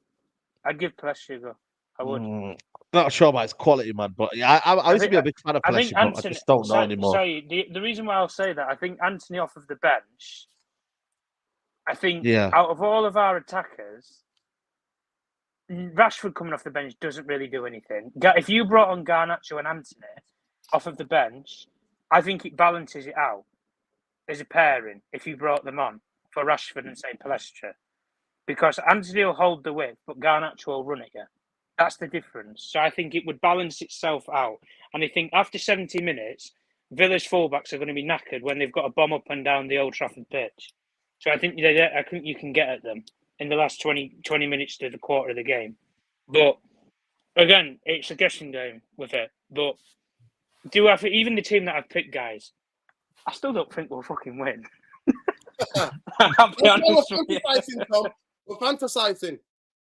I'd give Pelestri a go. I would. Not sure about his quality, man, but yeah, I used to be a big fan of Pelestri, but I just don't know anymore. The reason why I'll say that, I think Antony off of the bench, I think out of all of our attackers, Rashford coming off the bench doesn't really do anything. If you brought on Garnacho and Antony off of the bench, I think it balances it out as a pairing if you brought them on for Rashford and, say, Pelestri. because Antony will hold the width, but Garnacho will run it. Yeah, that's the difference. So I think it would balance itself out. And I think after 70 minutes, Villa's fullbacks are going to be knackered when they've got to bomb up and down the Old Trafford pitch. So I think you can get at them in the last 20 minutes to the quarter of the game. But again, it's a guessing game with it. But even the team that I've picked, guys, I still don't think we'll fucking win. I'll be honest with you. Tom. We're fantasizing.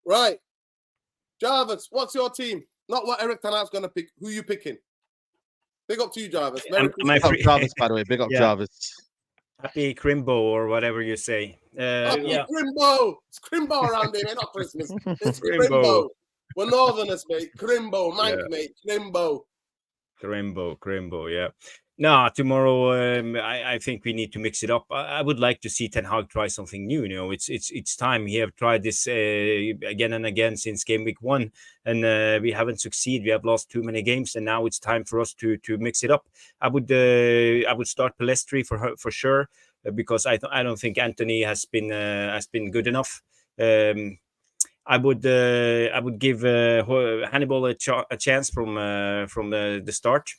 Right. Jarvis, what's your team? Not what Eric Ten Hag's going to pick. Who are you picking? Big up to you, Jarvis. Big up Jarvis, by the way. Big up Jarvis. Happy Crimbo or whatever you say. Happy Crimbo. It's Crimbo around here, not Christmas. It's Crimbo. We're Northerners, mate. Crimbo. Mike, mate. Crimbo. Crimbo, yeah. No, tomorrow I think we need to mix it up. I would like to see Ten Hag try something new. You know, it's time. He have tried this again and again since game week 1, and we haven't succeeded. We have lost too many games, and now it's time for us to mix it up. I would start Palestri for sure, because I don't think Antony has been good enough. I would give Hannibal a chance from the start.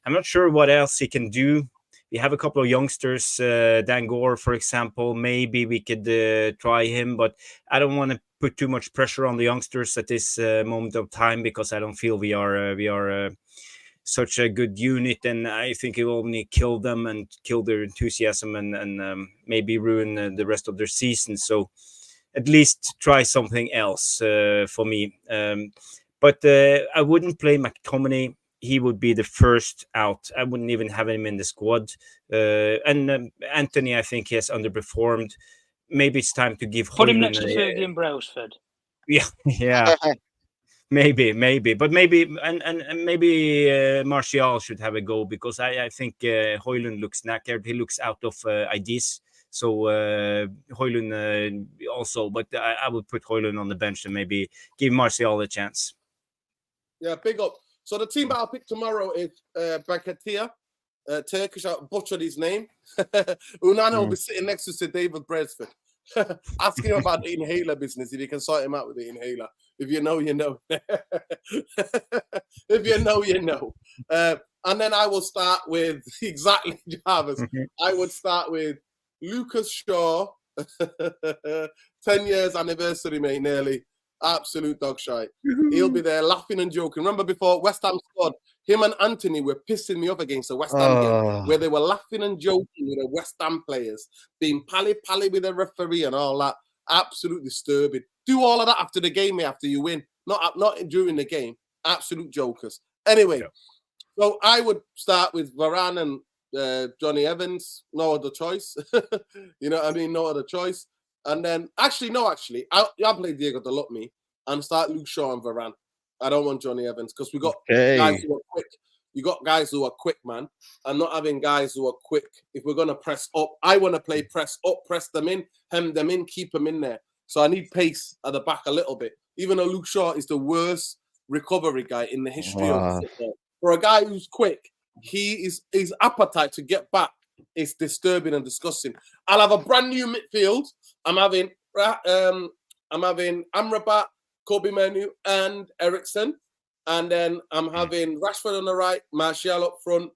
I'm not sure what else he can do. We have a couple of youngsters, Dan Gore, for example. Maybe we could try him, but I don't want to put too much pressure on the youngsters at this moment of time, because I don't feel we are such a good unit, and I think it will only kill them and kill their enthusiasm and maybe ruin the rest of their season. So at least try something else for me. But I wouldn't play McTominay. He would be the first out. I wouldn't even have him in the squad. And Antony, I think he has underperformed. Maybe it's time to give Put him next to Fergie and Brailsford. Yeah. maybe. But maybe and maybe Martial should have a go, because I think Hojlund looks knackered. He looks out of ideas. So Hojlund also, but I would put Hojlund on the bench and maybe give Martial a chance. Yeah, big up. So the team that I'll pick tomorrow is Bankatia, Turkish. I butchered his name. Unana will be sitting next to Sir David Brailsford. Ask him about the inhaler business, if you can sort him out with the inhaler. If you know, you know. If you know, you know. And then I will start with, exactly, Jarvis. I would start with Lucas Shaw. 10 years anniversary, mate, nearly. Absolute dog shite. He'll be there laughing and joking. Remember before West Ham squad, him and Antony were pissing me off against the West Ham game, where they were laughing and joking with the West Ham players, being pally with the referee and all that. Absolute disturbing. Do all of that after the game, mate, after you win. Not during the game. Absolute jokers. Anyway, so I would start with Varane and Johnny Evans. No other choice. You know what I mean? No other choice. And then, I'll play Diego Dalot and start Luke Shaw and Varane. I don't want Johnny Evans, because we got guys who are quick. You got guys who are quick, man. And not having guys who are quick. If we're going to press up, I want to play press up, press them in, hem them in, keep them in there. So I need pace at the back a little bit. Even though Luke Shaw is the worst recovery guy in the history of football. For a guy who's quick, his appetite to get back is disturbing and disgusting. I'll have a brand new midfield. I'm having Amrabat, Kobe Manu, and Ericsson. And then I'm having Rashford on the right, Martial up front,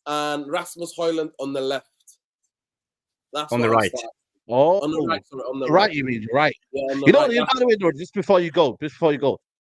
and Rasmus Hojlund on the left. That's on the right. On the right. Sorry, on the right. You mean right? Yeah, you know, right. By the way, Lord, just before you go,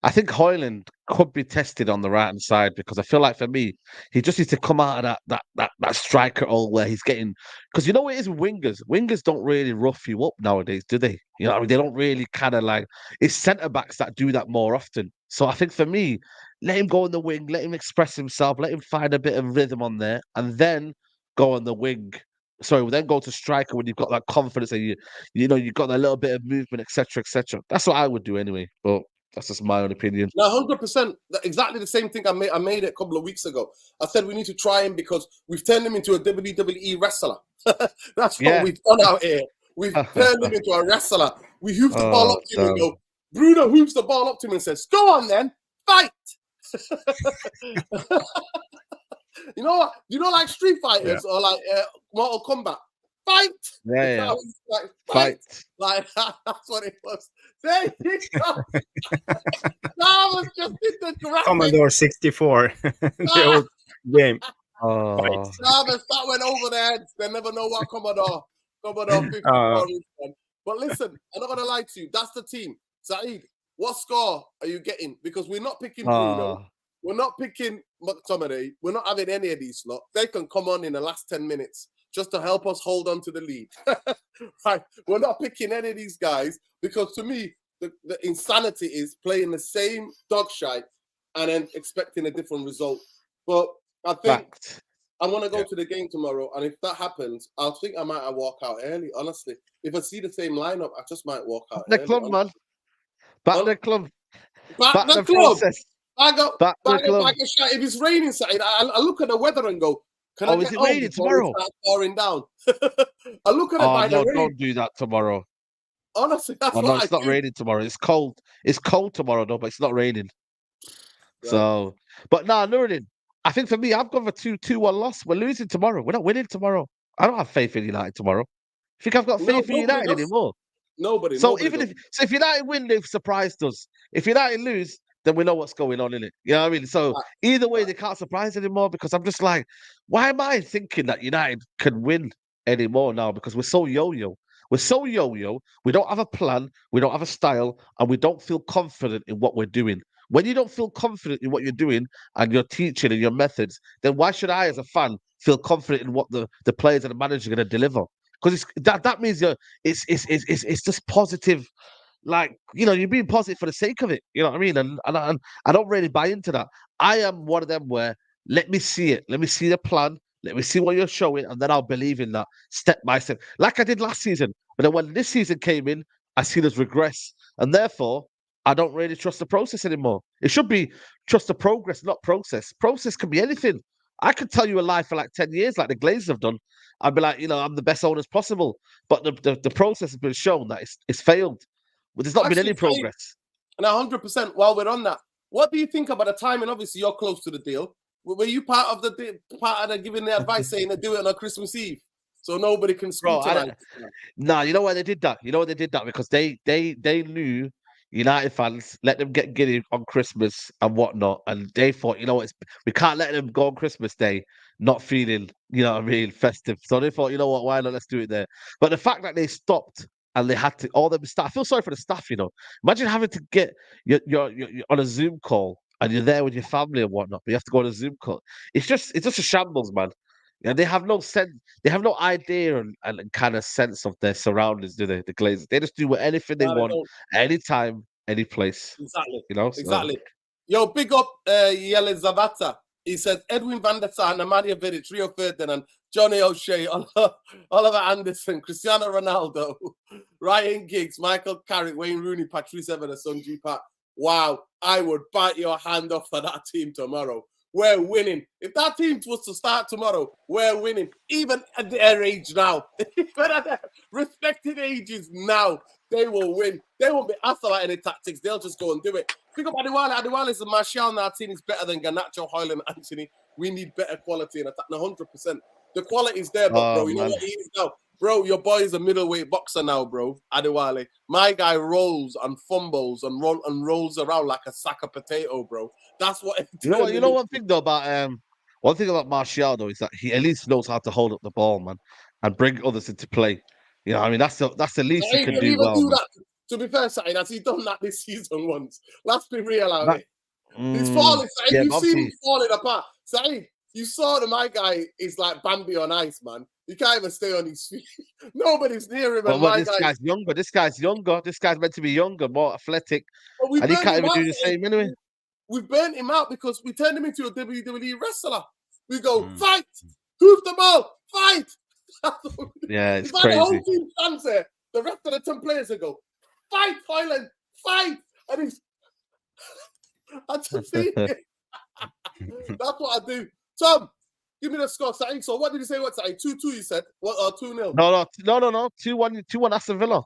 I think Hojlund could be tested on the right hand side, because I feel like for me, he just needs to come out of that striker role where he's getting, because you know what it is with wingers. Wingers don't really rough you up nowadays, do they? You know what I mean? They don't really kind of like, it's centre backs that do that more often. So I think for me, let him go on the wing, let him express himself, let him find a bit of rhythm on there, and then go on the wing. Sorry, then go to striker when you've got that confidence and you know you've got a little bit of movement, etc., etc. That's what I would do anyway. But that's just my own opinion. No, 100%. Exactly the same thing I made it a couple of weeks ago. I said we need to try him because we've turned him into a WWE wrestler. That's what we've done out here. We've turned him into a wrestler. We hoof the ball up to him and go. Bruno hoofs the ball up to him and says, "Go on then, fight." You know what? You know, like Street Fighters or like Mortal Kombat. fight. Yeah. Like, fight. Like, that's what it was. There you go. That was just in the graphic. Commodore 64. The old game. Oh. That went over their heads. They never know what Commodore 54 is. But listen, I'm not going to lie to you. That's the team. Saeed, what score are you getting? Because we're not picking Bruno. We're not picking McTominay. We're not having any of these slots. They can come on in the last 10 minutes just to help us hold on to the lead. Right? We're not picking any of these guys because to me, the insanity is playing the same dog shite and then expecting a different result. But I think I want to go to the game tomorrow, and if that happens, I think I might walk out early, honestly. If I see the same lineup, I just might walk out early. Club, man. Back the club. Back the club. Process. Back the club. If it's raining, I look at the weather and go, can I get is it raining tomorrow? It pouring down. I look at it by the rain. Don't do that tomorrow. Honestly, that's it's not raining tomorrow. It's cold. It's cold tomorrow, though, but it's not raining. Yeah. So, but Nuruddin, I think for me, I've gone for 2-1 loss. We're losing tomorrow. We're not winning tomorrow. I don't have faith in United tomorw. I think I've got faith in United anymore. Nobody. So if United win, they've surprised us. If United lose, then we know what's going on in it. You know what I mean? So either way, they can't surprise anymore because I'm just like, why am I thinking that United can win anymore now? Because we're so yo-yo. We're so yo-yo. We don't have a plan. We don't have a style, and we don't feel confident in what we're doing. When you don't feel confident in what you're doing and your teaching and your methods, then why should I, as a fan, feel confident in what the players and the manager are going to deliver? Because that means it's just positive. Like, you're being positive for the sake of it. You know what I mean? And I don't really buy into that. I am one of them where let me see it. Let me see the plan. Let me see what you're showing. And then I'll believe in that step by step. Like I did last season. But then when this season came in, I see us regress. And therefore, I don't really trust the process anymore. It should be trust the progress, not process. Process can be anything. I could tell you a lie for like 10 years, like the Glazers have done. I'd be like, I'm the best owner as possible. But the process has been shown that it's failed. There's not been any progress. And 100%, while we're on that, what do you think about the timing? Obviously, you're close to the deal. Were you part of the giving the advice saying to do it on Christmas Eve so nobody can scrutinize? No, you know why they did that? Because they knew United fans let them get giddy on Christmas and whatnot, and they thought, we can't let them go on Christmas Day not feeling, festive. So they thought, why not? Let's do it there. But the fact that they stopped. And they had to all them staff. I feel sorry for the staff. Imagine having to get you're on a Zoom call and you're there with your family and whatnot, but you have to go on a Zoom call. It's just a shambles, man. They have no sense. They have no idea and kind of sense of their surroundings, do they? The Glazers. They just do anything they want, anytime, any place. Exactly. Exactly. Yo, big up Yelizaveta. He says Edwin van der Sar, Nemanja Vidic, Rio Ferdinand, Johnny O'Shea, Oliver Anderson, Cristiano Ronaldo, Ryan Giggs, Michael Carrick, Wayne Rooney, Patrice Evans, Sunji Pat. Wow, I would bite your hand off for that team tomorrow. We're winning. If that team was to start tomorrow, we're winning. Even at their age now, even at their respective ages now, they will win. They won't be asked about any tactics. They'll just go and do it. Pick up Adewale. Adewale is Martial Martin is better than Garnacho, Hojlund, Antony. We need better quality in attack. 100%. The quality is there, but bro, you know what he is now? Bro, your boy is a middleweight boxer now, bro. Adewale. My guy rolls and fumbles and rolls around like a sack of potato, bro. That's what. You know one thing though about Martial though is that he at least knows how to hold up the ball, man, and bring others into play. I mean that's the least he can do well. That. To be fair, Saeed, has he done that this season once? Let's be real out here. He's falling. Saeed, you've seen him falling apart. Saeed, you saw that my guy is like Bambi on ice, man. He can't even stay on his feet. Nobody's near him. This guy's younger. This guy's meant to be younger, more athletic. And he can't even do the same anyway. We've burnt him out because we turned him into a WWE wrestler. We go, fight! Who's the ball? Fight! Yeah, it's like crazy. The whole team stands there. The rest of the 10 players go, fight, Hojlund! Fight! And he's... I just see it. That's what I do. Tom, give me the score, Saeed. So what did you say? What, Saeed? 2-2 you said? What, 2-0? No. 2-1 Aston Villa.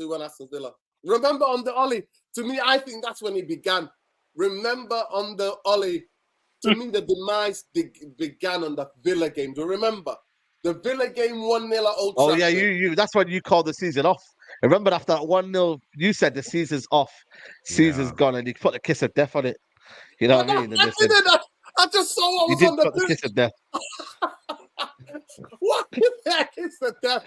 2-1 Aston Villa. Remember on the Ollie, to me, I think that's when it began. Remember on the Ollie, to me, the demise began on the Villa game. Do you remember? The Villa game 1-0 at Old Trafford. Oh yeah, you. That's when you called the season off. Remember after that 1-0, you said the season's off, season's gone, and you put the kiss of death on it. You know what I mean? I just saw what was did on the put the kiss of death. What the heck is the death?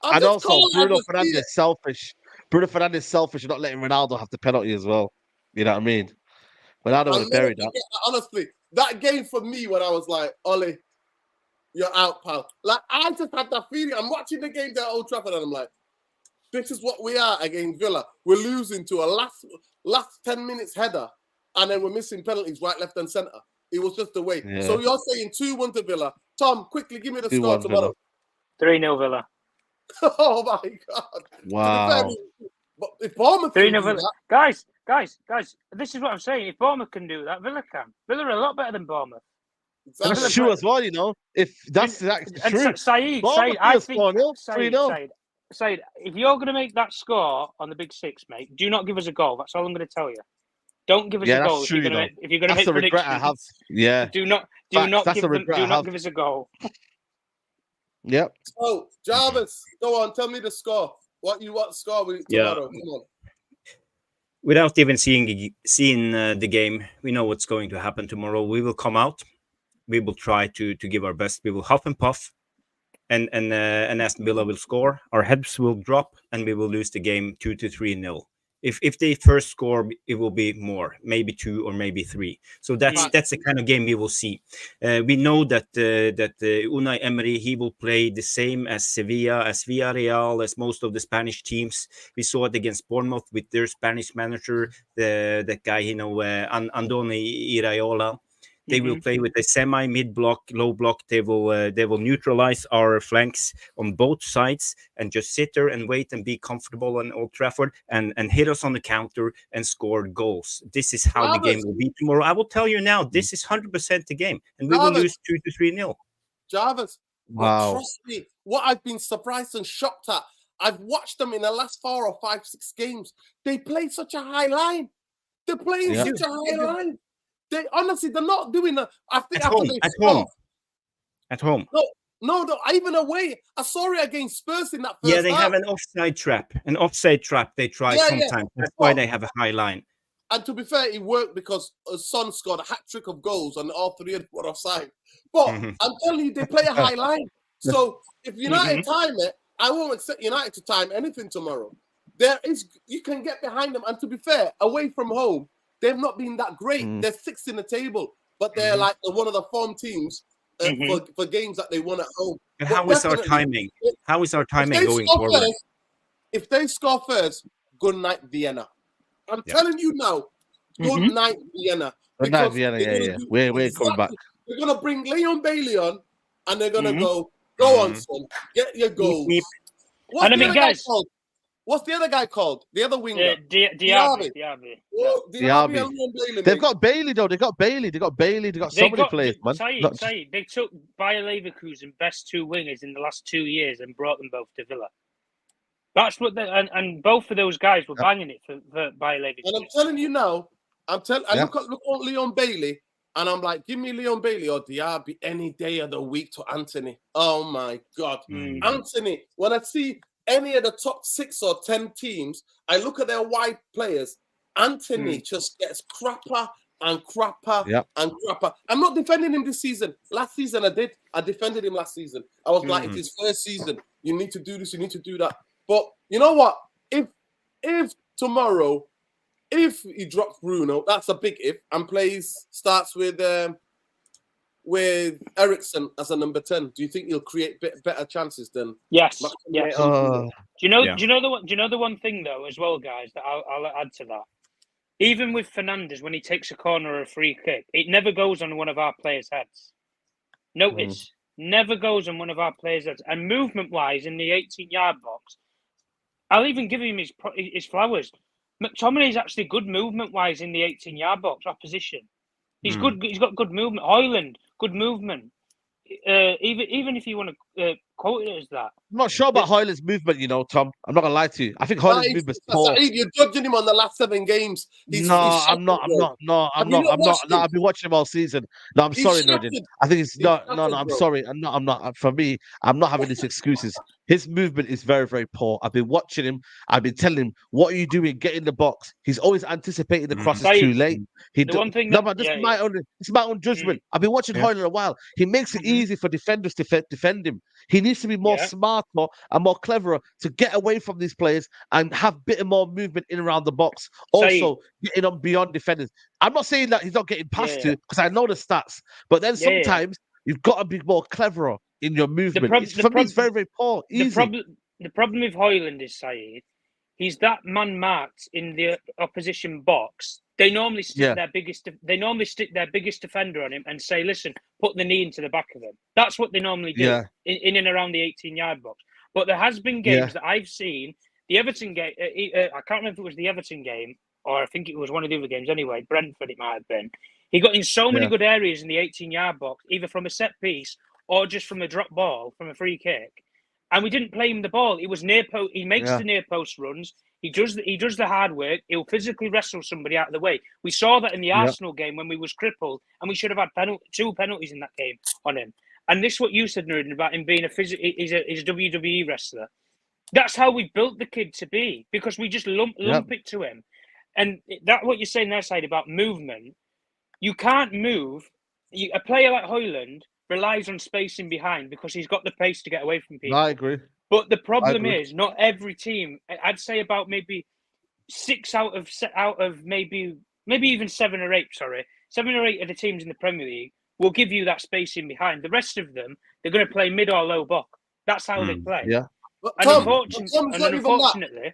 And also, Bruno Fernandes selfish. Bruno Fernandes selfish for not letting Ronaldo have the penalty as well. You know what I mean? Ronaldo would have buried that. Honestly, that game for me when I was like, Ollie, you're out, pal. Like, I just had that feeling. I'm watching the game there at Old Trafford and I'm like, this is what we are against Villa. We're losing to a last 10 minutes header and then we're missing penalties right, left and centre. It was just the way. Yeah. So you're saying 2-1 to Villa. Tom, quickly give me the score tomorrow. 3-0 Villa. Oh my God. Wow. But if Bournemouth 3-0 Villa. Guys, this is what I'm saying. If Bournemouth can do that, Villa can. Villa are a lot better than Bournemouth. Exactly. That's true as well, you know. If that's actually true. Saeed, I think 3-0. Saeed, if you're going to make that score on the Big Six, mate, do not give us a goal. That's all I'm going to tell you. Don't give us a goal if you're going to make predictions. I have. Yeah. Do not give us a goal. Yep. So, Jarvis, go on. Tell me the score. What score tomorrow? Come on. Without even seeing the game, we know what's going to happen tomorrow. We will come out. We will try to give our best. We will huff and puff, and Aston Villa will score. Our heads will drop, and we will lose the game 2-3-0. If they first score, it will be more, maybe 2 or maybe 3. So that's the kind of game we will see. We know that Unai Emery, he will play the same as Sevilla, as Villarreal, as most of the Spanish teams. We saw it against Bournemouth with their Spanish manager, that guy, Antony Iraola. They will play with a semi-mid block, low block. They will neutralize our flanks on both sides and just sit there and wait and be comfortable on Old Trafford and hit us on the counter and score goals. This is how the game will be tomorrow. I will tell you now, this is 100% the game, and we will lose 2-3-0. Jarvis, wow! Trust me, what I've been surprised and shocked at. I've watched them in the last 4 or 5, 6 games. They play such a high line. They're playing such a high line. They honestly, they're not doing that. I think at home. No, even away. I saw it against Spurs in that first half. They have an offside trap. They try sometimes. That's why they have a high line. And to be fair, it worked because Son scored a hat-trick of goals and all 3 of them were offside. But I'm telling you, they play a high line. So if United time it, I won't expect United to time anything tomorrow. You can get behind them. And to be fair, away from home, they've not been that great. They're 6th in the table, but they're like one of the form teams for games that they won at home. But how is our timing? How is our timing going forward? If they score first, good night, Vienna. I'm telling you now, good night, Vienna. Good night, Vienna. Yeah. We're coming back. They're gonna bring Leon Bailey on, and they're gonna go on, son, get your goals. And I mean, guys. What's the other guy called? The other winger? Diaby. They've got Bailey, though. They got so many players, man. Saeed, they took Bayer Leverkusen best 2 wingers in the last 2 years and brought them both to Villa. That's what and both of those guys were banging it for Bayer Leverkusen. And I'm telling you now, I look at Leon Bailey, and I'm like, give me Leon Bailey or Diaby any day of the week to Antony. Oh my God, Antony! When I see any of the top 6 or 10 teams, I look at their wide players. Antony just gets crapper and crapper and crapper. I'm not defending him this season. Last season I did. I defended him last season. I was like, it's his first season. You need to do this. You need to do that. But you know what? If tomorrow, if he drops Bruno, that's a big if, and starts with Eriksen as a number 10, do you think he'll create better chances than? Yes. Do you know the one thing though as well, guys, that I'll add to that. Even with Fernandes, when he takes a corner or a free kick, it never goes on one of our players' heads. Notice, never goes on one of our players' heads. And movement-wise, in the 18-yard box, I'll even give him his flowers. McTominay is actually good movement-wise in the 18-yard box, opposition. He's good. He's got good movement. Hojlund, good movement. Even if you want to, quoted it as that. I'm not sure about Hojlund's movement, you know, Tom. I'm not gonna lie to you. I think Hojlund's movement's poor. Saeed, you're judging him on the last 7 games. I'm not. No, I've been watching him all season. No, I'm sorry, Nordin. I think it's not. No, I'm sorry. I'm not. For me, I'm not having these excuses. His movement is very, very poor. I've been watching him. I've been telling him, "What are you doing? Get in the box." He's always anticipating the crosses too late. One thing. But this is my own judgment. I've been watching Hojlund a while. He makes it easy for defenders to defend him. He needs to be more smarter and more cleverer to get away from these players and have a bit more movement in around the box. Also, getting on beyond defenders. I'm not saying that he's not getting past to, because I know the stats, but then sometimes you've got to be more cleverer in your movement. For me, it's very, very poor. Easy. The problem with Hojlund is, Saeed, he's that man marked in the opposition box. They normally stick their biggest. They normally stick their biggest defender on him and say, "Listen, put the knee into the back of him." That's what they normally do in and around the 18-yard box. But there has been games that I've seen. The Everton game. I can't remember if it was the Everton game or I think it was one of the other games. Anyway, Brentford it might have been. He got in so many good areas in the 18-yard box, either from a set piece or just from a drop ball, from a free kick. And we didn't play him the ball. It was near post. He makes the near post runs. He does the hard work. He'll physically wrestle somebody out of the way. We saw that in the Arsenal game when we was crippled, and we should have had 2 penalties in that game on him. And this is what you said, Nurdin, about him being he's a WWE wrestler. That's how we built the kid to be, because we just lump it to him. And that what you're saying there, side about movement. You can't move. A player like Hojlund relies on spacing behind because he's got the pace to get away from people. I agree. But the problem is, not every team. I'd say about maybe 6 out of maybe even 7 or 8. 7 or 8 of the teams in the Premier League will give you that spacing behind. The rest of them, they're going to play mid or low block. That's how they play. Yeah. But Tom, unfortunately,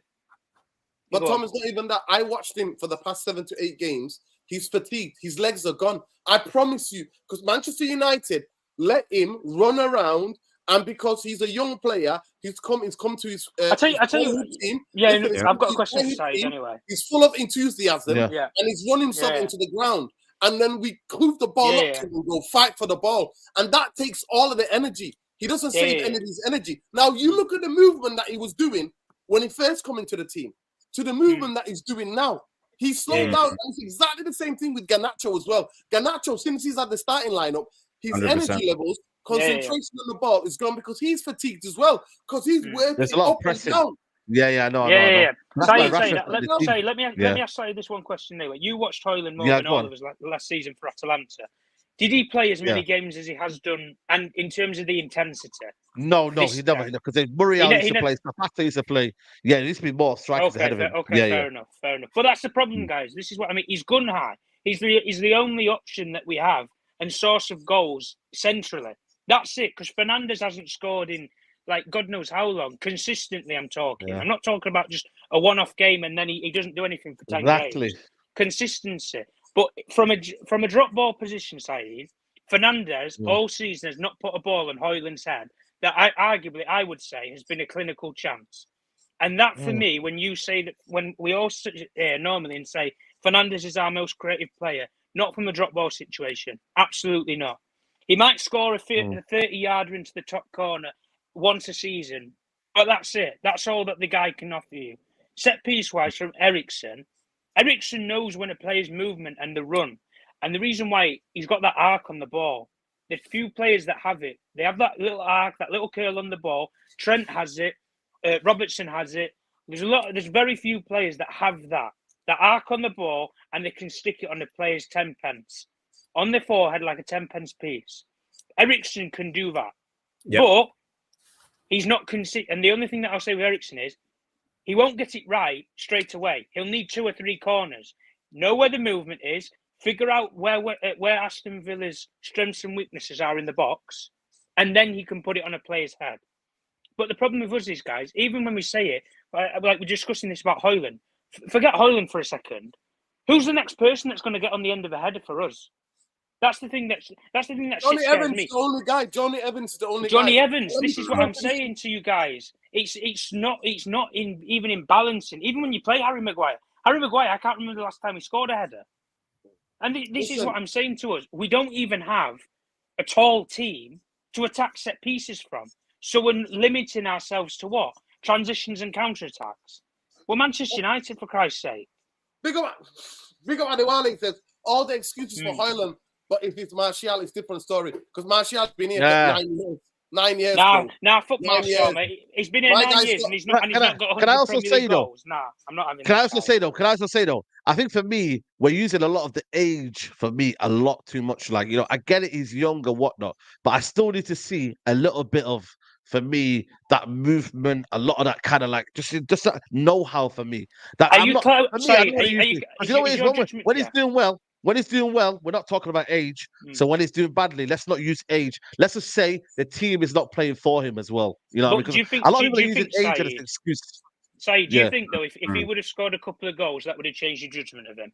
but Tom is not even that. I watched him for the past 7 to 8 games. He's fatigued. His legs are gone. I promise you, because Manchester United let him run around, and because he's a young player, he's come to his. I tell you, team. I've got a question to say anyway. He's full of enthusiasm, and he's run himself into the ground. And then we move the ball up to him and go fight for the ball, and that takes all of the energy. He doesn't save any of his energy. Now you look at the movement that he was doing when he first come into the team, to the movement that he's doing now. He slowed down. And it's exactly the same thing with Garnacho as well. Garnacho, since he's at the starting lineup, his 100%. Energy levels, concentration on the ball is gone because he's fatigued as well. Because he's working. There's a lot of pressing. Down. No. Let me ask you this one question anyway. You watched Hojlund more than all of us last season for Atalanta. Did he play as many games as he has done? And in terms of the intensity? No, he never. Because Muriel used to play, Zapata used to play. Yeah, there needs to be more strikers ahead of him. Fair enough. But that's the problem, guys. This is what I mean. He's gun high. He's the only option that we have and source of goals centrally. That's it. Because Fernandes hasn't scored in like God knows how long. Consistently, I'm talking. I'm not talking about just a one-off game and then he doesn't do anything for 10 games. Consistency. But from a drop ball position, Saeed, Fernandes all season has not put a ball on Hojlund's head that I would say has been a clinical chance. And that for me, when you say that, when we all sit here normally and say Fernandes is our most creative player, not from a drop ball situation, absolutely not. He might score a 30-yarder into the top corner once a season, but that's it. That's all that the guy can offer you. Set piece wise from Eriksen knows when a player's movement and the run. And the reason why he's got that arc on the ball, the few players that have it, they have that little arc, that little curl on the ball. Trent has it. Robertson has it. There's very few players that have that arc on the ball, and they can stick it on the player's 10 pence. On their forehead, like a 10 pence piece. Eriksen can do that. Yep. But he's not consistent. And the only thing that I'll say with Eriksen is, he won't get it right straight away. He'll need 2 or 3 corners. Know where the movement is. Figure out where Aston Villa's strengths and weaknesses are in the box. And then he can put it on a player's head. But the problem with us is, guys, even when we say it, like we're discussing this about Hojlund, forget Hojlund for a second. Who's the next person that's going to get on the end of a header for us? That's the thing that Johnny Evans is the only guy. Johnny Evans is the only guy. Johnny Evans. This is what I'm saying to you guys. It's not even in balancing. Even when you play Harry Maguire, I can't remember the last time he scored a header. And this is what I'm saying to us. We don't even have a tall team to attack set pieces from. So we're limiting ourselves to what? Transitions and counter-attacks. We're Manchester United, for Christ's sake. Big up Adewale says, all the excuses for Hojlund, but if it's Martial, it's a different story. Because Martial's been here for 9 years. Now, fuck Martial, mate. He's been here 9 years and he's not got 100 Premier League goals. Nah, I'm not having that. Can I also say though? I think for me, we're using a lot of the age for me a lot too much. Like, you know, I get it, he's young or whatnot, but I still need to see a little bit of, for me, that movement, a lot of that kind of like just that know-how for me. That Are you close? When he's doing well. When he's doing well, we're not talking about age. So when he's doing badly, let's not use age. Let's just say the team is not playing for him as well. You know, because a lot of people are using age as an excuse. Saeed, do you think though, if he would have scored a couple of goals, that would have changed your judgment of him,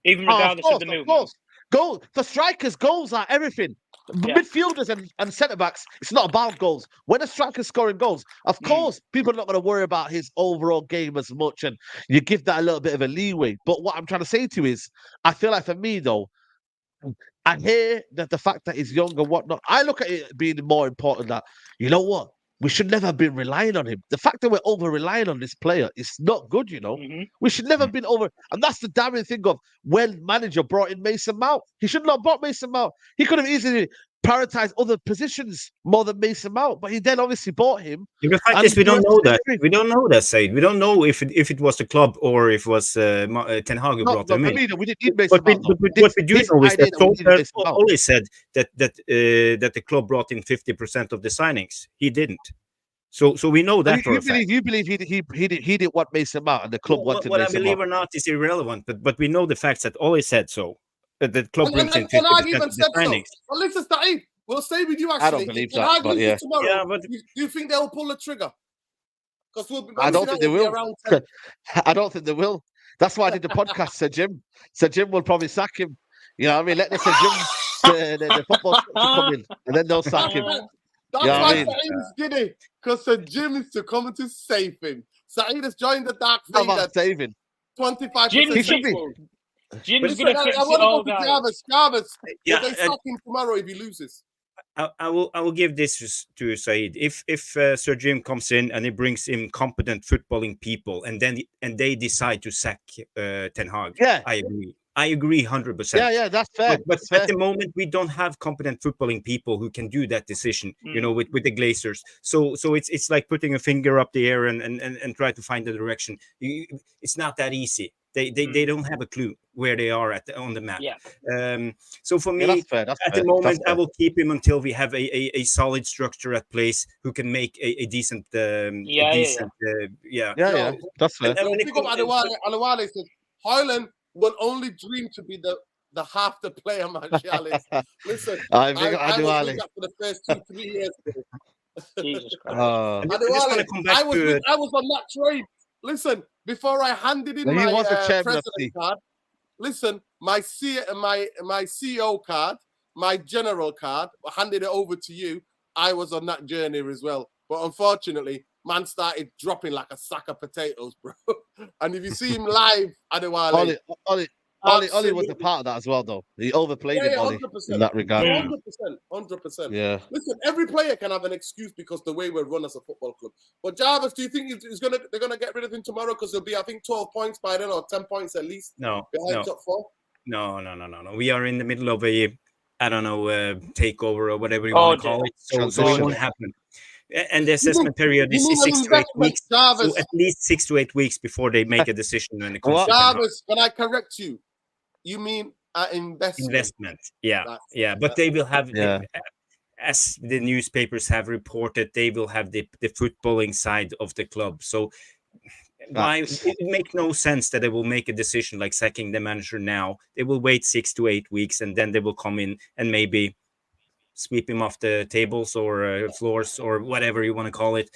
even regardless of the movement? Of course. Goal for strikers, goals are everything. Midfielders and centre backs, it's not about goals. When a striker's scoring goals, of course, people are not going to worry about his overall game as much, and you give that a little bit of a leeway. But what I'm trying to say to you is, I feel like for me though, I hear that the fact that he's young and whatnot, I look at it being more important that, you know what? We should never have been relying on him. The fact that we're over-relying on this player is not good, you know. We should never have been over. And that's the damning thing of when manager brought in Mason Mount. He should not have brought Mason Mount. He could have easily prioritized other positions more than Mason Mount, but he then obviously bought him. The fact is, we don't know that. We don't know that, Said. We don't know if it was the club or if it was Ten Hag who brought him in. We didn't need Mason Mount. What we do know is that Ole said that the club brought in 50% of the signings. He didn't. So we know that. You believe he didn't want Mason Mount and the club wanted Mason Mount. What I believe or not is irrelevant, but we know the facts that Ole said so. The club brings in 50% of the signings. Well, listen, Saeed, we'll stay with you actually. I don't believe that, but yeah. Tomorrow, do you think they'll pull the trigger? I don't think they will. I don't think they will. That's why I did the podcast, Sir Jim. Sir Jim will probably sack him. You know what I mean? Let the Sir Jim, the football come in, and then they'll sack him. That's why Saeed is giddy, because Sir Jim is to come to save him. Saeed has joined the dark side at saving 25%. Jim's going to fix it all, guys. Jarvis, they sack him tomorrow if he loses. I will give this to Saeed. If Sir Jim comes in and he brings in competent footballing people, and they decide to sack Ten Hag, I agree 100%. Yeah, that's fair. But at the moment, we don't have competent footballing people who can do that decision. You know, with the Glazers. So it's like putting a finger up the air and try to find the direction. It's not that easy. They don't have a clue where they are on the map. So for me, that's fair. At the moment, I will keep him until we have a solid structure at place who can make a decent. That's fair. And pick up Adewale says Hojlund will only dream to be the half the player Martial is. Listen, I was that for the first 2-3 years. Jesus Christ. Adewale, I was on that trade. Listen, before I handed in my president card, listen, my CEO card, my general card, I handed it over to you. I was on that journey as well. But unfortunately, man started dropping like a sack of potatoes, bro. And if you see him live, Adewale... Oli was a part of that as well, though. He overplayed him, Oli, in that regard. 100%. Yeah. Listen, every player can have an excuse because the way we're run as a football club. But Jarvis, do you think they're gonna get rid of him tomorrow because he'll be, I think, 12 points by then or 10 points at least? Behind top 4? No. We are in the middle of a, takeover or whatever you want to call it. So it won't happen. And the assessment period is 6 to 8 weeks. Jarvis. So at least 6 to 8 weeks before they make a decision when it comes to Jarvis, can I correct you? You mean investment? Yeah. But they will have, as the newspapers have reported, they will have the footballing side of the club. So it makes no sense that they will make a decision like sacking the manager now. They will wait 6 to 8 weeks, and then they will come in and maybe sweep him off the tables or floors or whatever you want to call it,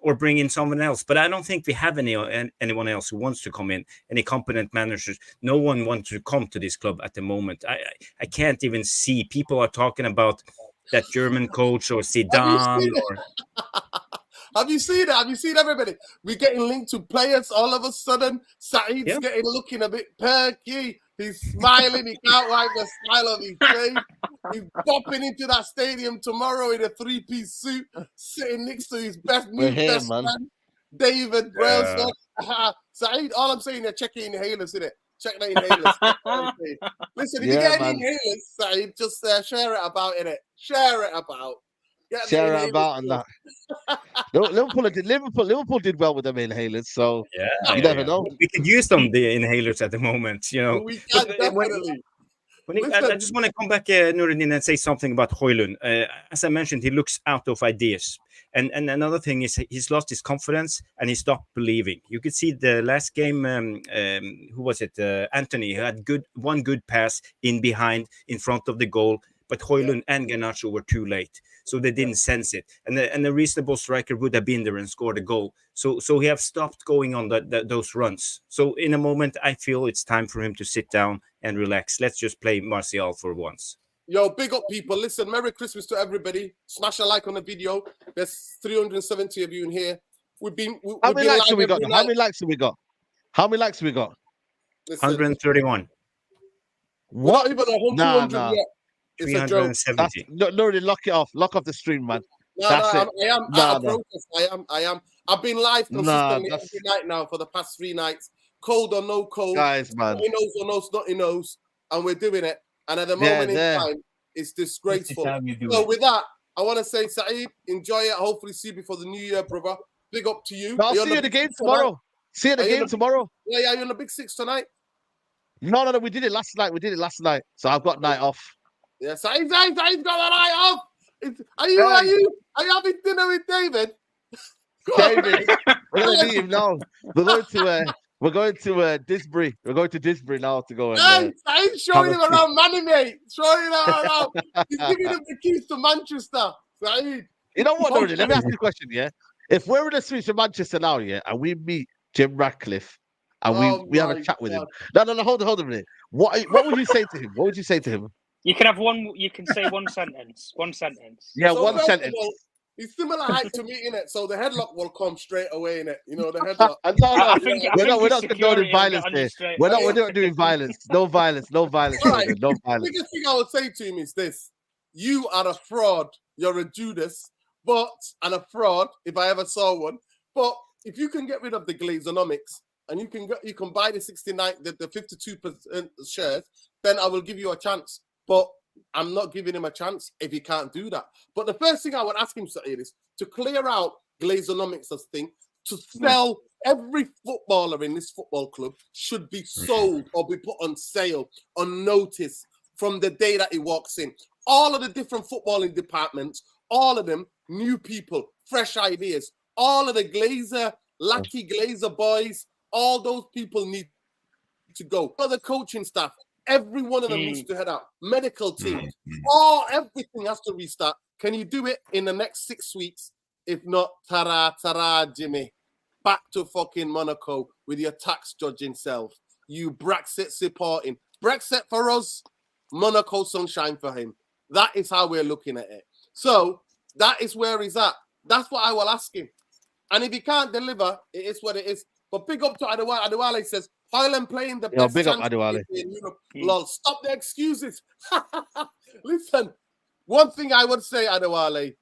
or bring in someone else. But I don't think we have anyone else who wants to come in, any competent managers. No one wants to come to this club at the moment. I can't even see. People are talking about that German coach or Zidane. Have you seen it? Have you seen everybody? We're getting linked to players all of a sudden. Saeed's looking a bit perky. He's smiling. He can't wipe the smile of his face. He's bopping into that stadium tomorrow in a 3-piece suit, sitting next to his best friend, David Brailsford. Saeed, all I'm saying is check your inhalers, innit? Check the inhalers. Listen, if you get any inhalers, Saeed, just share it about, innit? Share it about. Share it about and that. Liverpool did well with them inhalers, so you never know. We could use them, the inhalers, at the moment, you know. We can definitely. I just want to come back, Nuruddin, and say something about Hojlund. As I mentioned, he looks out of ideas. And another thing is he's lost his confidence and he stopped believing. You could see the last game, who was it? Antony, who had one good pass in front of the goal, but Hojlund and Garnacho were too late. So they didn't sense it. And a reasonable striker would have been there and scored a goal. So he have stopped going on those runs. So in a moment, I feel it's time for him to sit down and relax. Let's just play Martial for once. Yo, big up, people. Listen, Merry Christmas to everybody. Smash a like on the video. There's 370 of you in here. How many likes have we got? How many likes have we got? How many likes have we got? Listen, 131. What? Not even 200 yet. It's 370. No, lock it off. Lock off the stream, man. I am. I've been live consistently every night now for the past 3 nights. Cold or no cold. Guys, man. He knows or no snotty knows. And we're doing it. And at the moment in time, it's disgraceful. So with that, I want to say, Saeed, enjoy it. Hopefully see you before the new year, brother. Big up to you. I'll see you at the game tomorrow. See you at the game tomorrow. Yeah, you're in the Big 6 tonight. No, we did it last night. So I've got night off. Yeah, Saeed's got a night off. Are you having dinner with David? David, we're going to leave him now. We're going to Disbury. We're going to Disbury now to go and. He's showing him around, Manny, mate. Showing him around. He's giving him the keys to Manchester. Saeed. You know what, Lordy? Let me ask you a question, yeah? If we're in the streets of Manchester now, yeah, and we meet Jim Ratcliffe and we have a chat with him. No, hold on a minute. What would you say to him? What would you say to him? You can have one. You can say one sentence. One sentence. Yeah, so one sentence. He's similar height to me, innit? So the headlock will come straight away, innit? You know, the headlock. We're not condoning violence here. We're not doing violence. No violence. No violence. Right. No violence. The biggest thing I would say to him is this. You are a fraud. You're a Judas. And a fraud, if I ever saw one. But if you can get rid of the Glazeonomics and you can buy the 52% shares, then I will give you a chance. But I'm not giving him a chance if he can't do that. But the first thing I would ask him, Saeed, is to clear out Glazeonomics as thing, to sell every footballer in this football club should be sold or be put on sale, on notice from the day that he walks in. All of the different footballing departments, all of them, new people, fresh ideas, all of the Lucky Glazer boys, all those people need to go. All the coaching staff, every one of them needs to head out. Medical team, everything has to restart. Can you do it in the next 6 weeks? If not, ta-ra, Jimmy. Back to fucking Monaco with your tax judging self. You Brexit supporting. Brexit for us, Monaco sunshine for him. That is how we're looking at it. So that is where he's at. That's what I will ask him. And if he can't deliver, it is what it is. But big up to Adewale. Adewale says, Hojlund playing the best big up Adewale. In Europe. Lol, stop the excuses. Listen, one thing I would say, Adewale,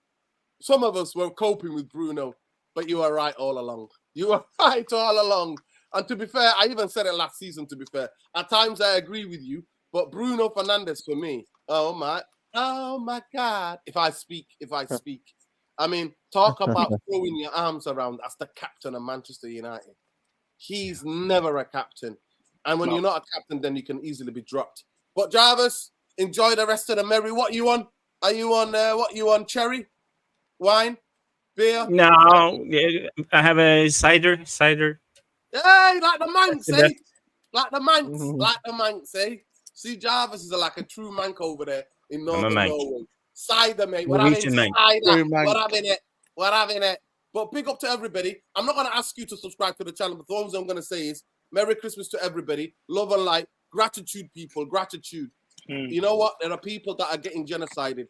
some of us were coping with Bruno, but you were right all along. You were right all along. And to be fair, I even said it last season, to be fair. At times I agree with you, but Bruno Fernandes for me, oh my God. If I speak. I mean, talk about throwing your arms around as the captain of Manchester United. He's never a captain. And when you're not a captain, then you can easily be dropped. But Jarvis, enjoy the rest of the merry. What you on? Are you on cherry? Wine? Beer? No, I have a cider. Hey, like the Manx, eh? Like the Manx, eh? See, Jarvis is like a true Manc over there in Northern Norway. Cider, mate. We're having cider. We're having it. But big up to everybody. I'm not going to ask you to subscribe to the channel, but the ones I'm going to say is Merry Christmas to everybody. Love and light. Gratitude, people. Gratitude. You know what? There are people that are getting genocided.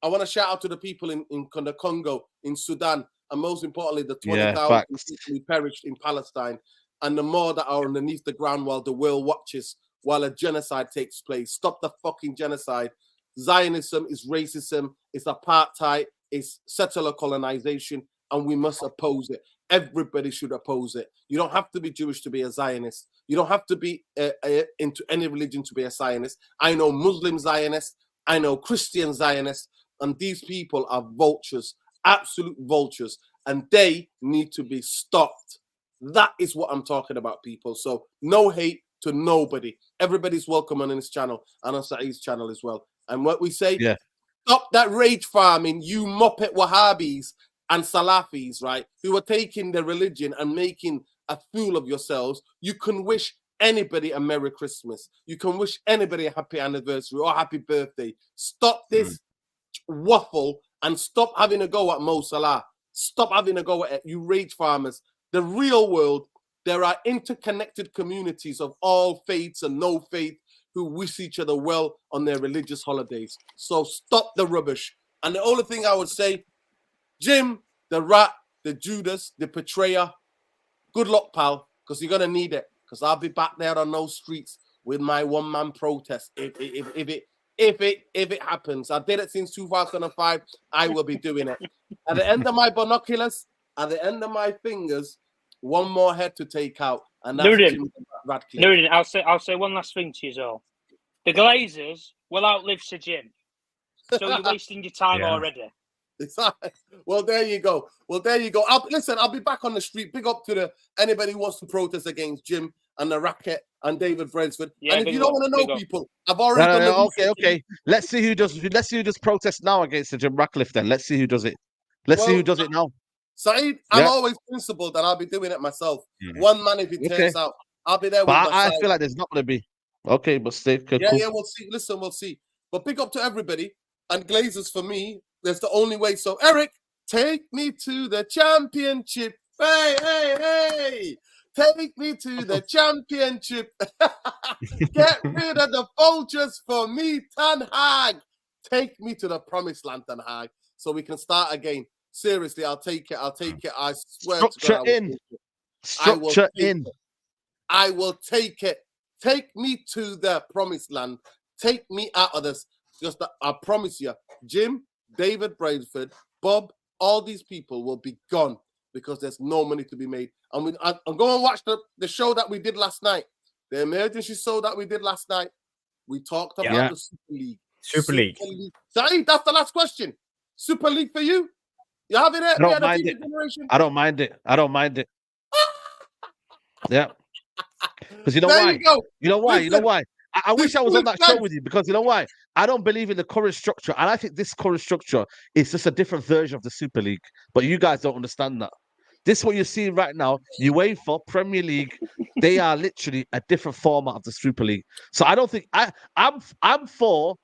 I want to shout out to the people in the Congo, in Sudan, and most importantly, the 20,000 people who perished in Palestine, and the more that are underneath the ground while the world watches, while a genocide takes place. Stop the fucking genocide. Zionism is racism, it's apartheid, it's settler colonization, and we must oppose it. Everybody should oppose it. You don't have to be Jewish to be a Zionist. You don't have to be into any religion to be a Zionist. I know Muslim Zionists, I know Christian Zionists, and these people are vultures, absolute vultures, and they need to be stopped. That is what I'm talking about, people. So no hate to nobody. Everybody's welcome on this channel and on Saeed's channel as well. And what we say, stop that rage farming, you Muppet Wahhabis and Salafis, right, who are taking their religion and making a fool of yourselves. You can wish anybody a Merry Christmas. You can wish anybody a happy anniversary or happy birthday. Stop this waffle and stop having a go at Mo Salah. Stop having a go at you rage farmers. The real world, there are interconnected communities of all faiths and no faith who wish each other well on their religious holidays. So stop the rubbish. And the only thing I would say, Jim, the rat, the Judas, the betrayer, good luck, pal, because you're going to need it. Because I'll be back there on those streets with my one-man protest if it happens. I did it since 2005. I will be doing it. At the end of my binoculars, at the end of my fingers, one more head to take out. And that's Ratcliffe. Nuruddin, I'll say one last thing to you all. The Glazers will outlive Sir Jim. So you're wasting your time already. Well, there you go. I'll be back on the street. Big up to anybody who wants to protest against Jim and the racket and David Brailsford. Yeah, and if you don't want to know people, I've already done okay. Let's see who does protest now against the Jim Ratcliffe then. Let's see who does it. See who does it now. Saeed, I'm always principled and I'll be doing it myself. One man if it turns out. I'll be there with my I feel like there's not going to be. Okay, but stay. Okay, cool. Yeah, we'll see. Listen, we'll see. But big up to everybody. And Glazers for me, that's the only way. So, Eric, take me to the championship. Hey. Take me to the championship. Get rid of the vultures for me, Ten Hag. Take me to the promised land, Ten Hag, so we can start again. Seriously, I'll take it. I swear Structure to God, Structure in. I will take it. Take me to the promised land. Take me out of this. Just I promise you, Jim, David Brailsford, Bob, all these people will be gone because there's no money to be made. And I'm going to watch the show that we did last night, the emergency show that we did last night. We talked about the Super League. Super League. Saeed, that's the last question. Super League for you? You having it? I don't mind it. Yeah. Because you know why? You know why? I wish I was on that show with you because you know why? I don't believe in the current structure. And I think this current structure is just a different version of the Super League. But you guys don't understand that. This is what you're seeing right now. UEFA, Premier League, they are literally a different format of the Super League. So I don't think I'm for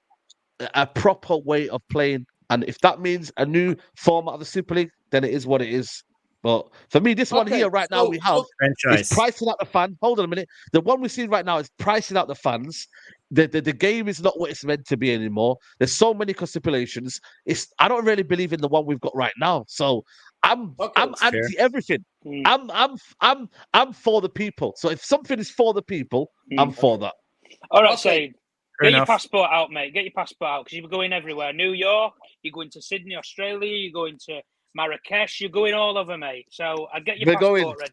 a proper way of playing. And if that means a new format of the Super League, then it is what it is. But for me, this one here right now we have is pricing out the fan. Hold on a minute. The one we're seeing right now is pricing out the fans. The game is not what it's meant to be anymore. There's so many stipulations. I don't really believe in the one we've got right now. So I'm anti everything. I'm for the people. So if something is for the people, I'm for that. All right, Saeed. Get your passport out, mate. Get your passport out because you're going everywhere. New York, you're going to Sydney, Australia, you're going to Marrakesh, you're going all over, mate. So I'd get your passport ready.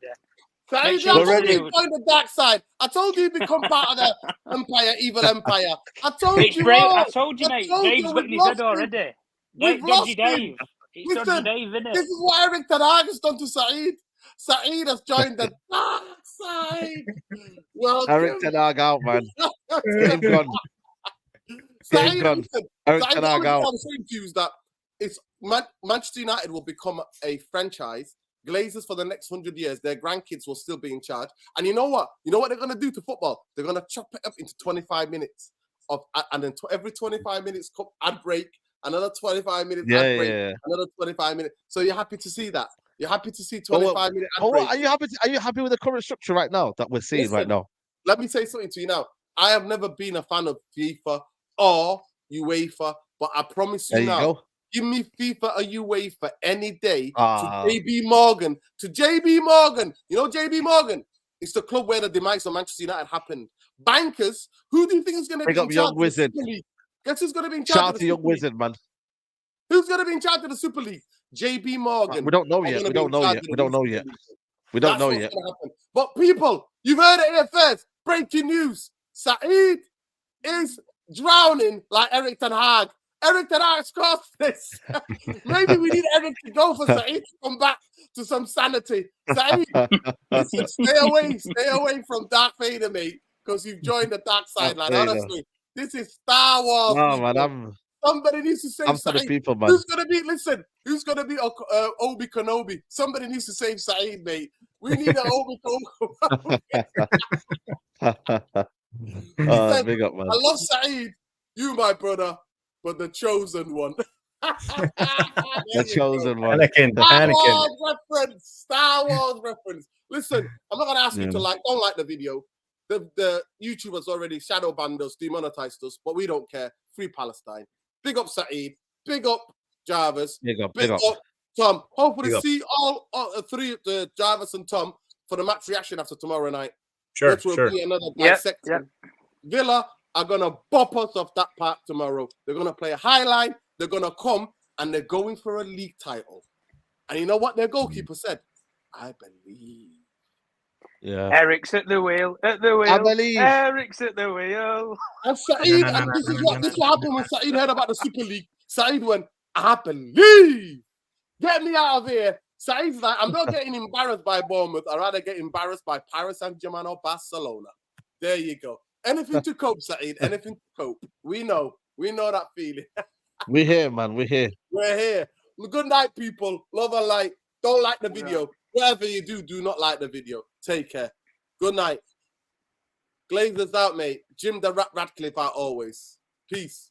I told you to join the dark side. I told you to become part of the empire, evil empire. I told you. I told you, mate. Dave's got his head already. Dodgy Dave. Listen, this is what Eric Ten Hag has done to Saeed. Saeed has joined the dark side. Welcome. Eric Ten Hag out, man. Game gone. Saeed, Eric Ten Hag out. I'm saying to you is that it's Manchester United will become a franchise. Glazers for the next 100 years, their grandkids will still be in charge. And you know what? You know what they're going to do to football? They're going to chop it up into 25 minutes and then every 25 minutes ad break, another 25 minutes ad break, another 25 minutes. So you're happy to see that? You're happy to see 25 minute ad break? Are you happy with the current structure right now that we're seeing right now? Let me say something to you now. I have never been a fan of FIFA or UEFA, but I promise you now, Give me FIFA or UEFA any day to JB Morgan. To JB Morgan. You know JB Morgan? It's the club where the demise of Manchester United happened. Bankers, who do you think is going to be in charge of the Super League? Guess who's going to be in charge of the Super League? Wizard, man. Who's going to be in charge of the Super League? JB Morgan. We don't know yet. We don't know yet. But people, you've heard it here first. Breaking news. Saeed is drowning like Eric Ten Hag. Eric Ten Hag scores this. Maybe we need Eric to go for Saeed to come back to some sanity. Saeed, listen, stay away from Dark Vader, mate, because you've joined the dark side. Like, honestly, this is Star Wars. No, man, somebody needs to save Saeed. People, man. Who's gonna be Obi Kenobi? Somebody needs to save Saeed, mate. We need an Obi Kenobi. Big up, man. I love Saeed, you my brother, but the chosen one. The chosen one. Star Wars reference. Listen, I'm not gonna ask you to don't like the video. The YouTubers already shadow banned us, demonetized us, but we don't care. Free Palestine. Big up Saeed. Big up Jarvis. Big up Tom. Hopefully see all three, the Jarvis and Tom, for the match reaction after tomorrow night. Sure, which will be another dissection. Villa are gonna bop us off that part tomorrow. They're gonna play a high line. They're gonna come and they're going for a league title. And you know what their goalkeeper said? I believe. Yeah. Eric's at the wheel. I believe. Eric's at the wheel. And Saeed, and this is what happened when Saeed heard about the Super League. Saeed went, I believe. Get me out of here. Saeed's like, I'm not getting embarrassed by Bournemouth. I'd rather get embarrassed by Paris Saint-Germain or Barcelona. There you go. Anything to cope, Saeed. Anything to cope. We know that feeling. We're here, man. We're here. We're here. Good night, people. Love and light. Don't like the video. Whatever you do not like the video. Take care. Good night. Glazers out, mate. Jim the Ratcliffe out always. Peace.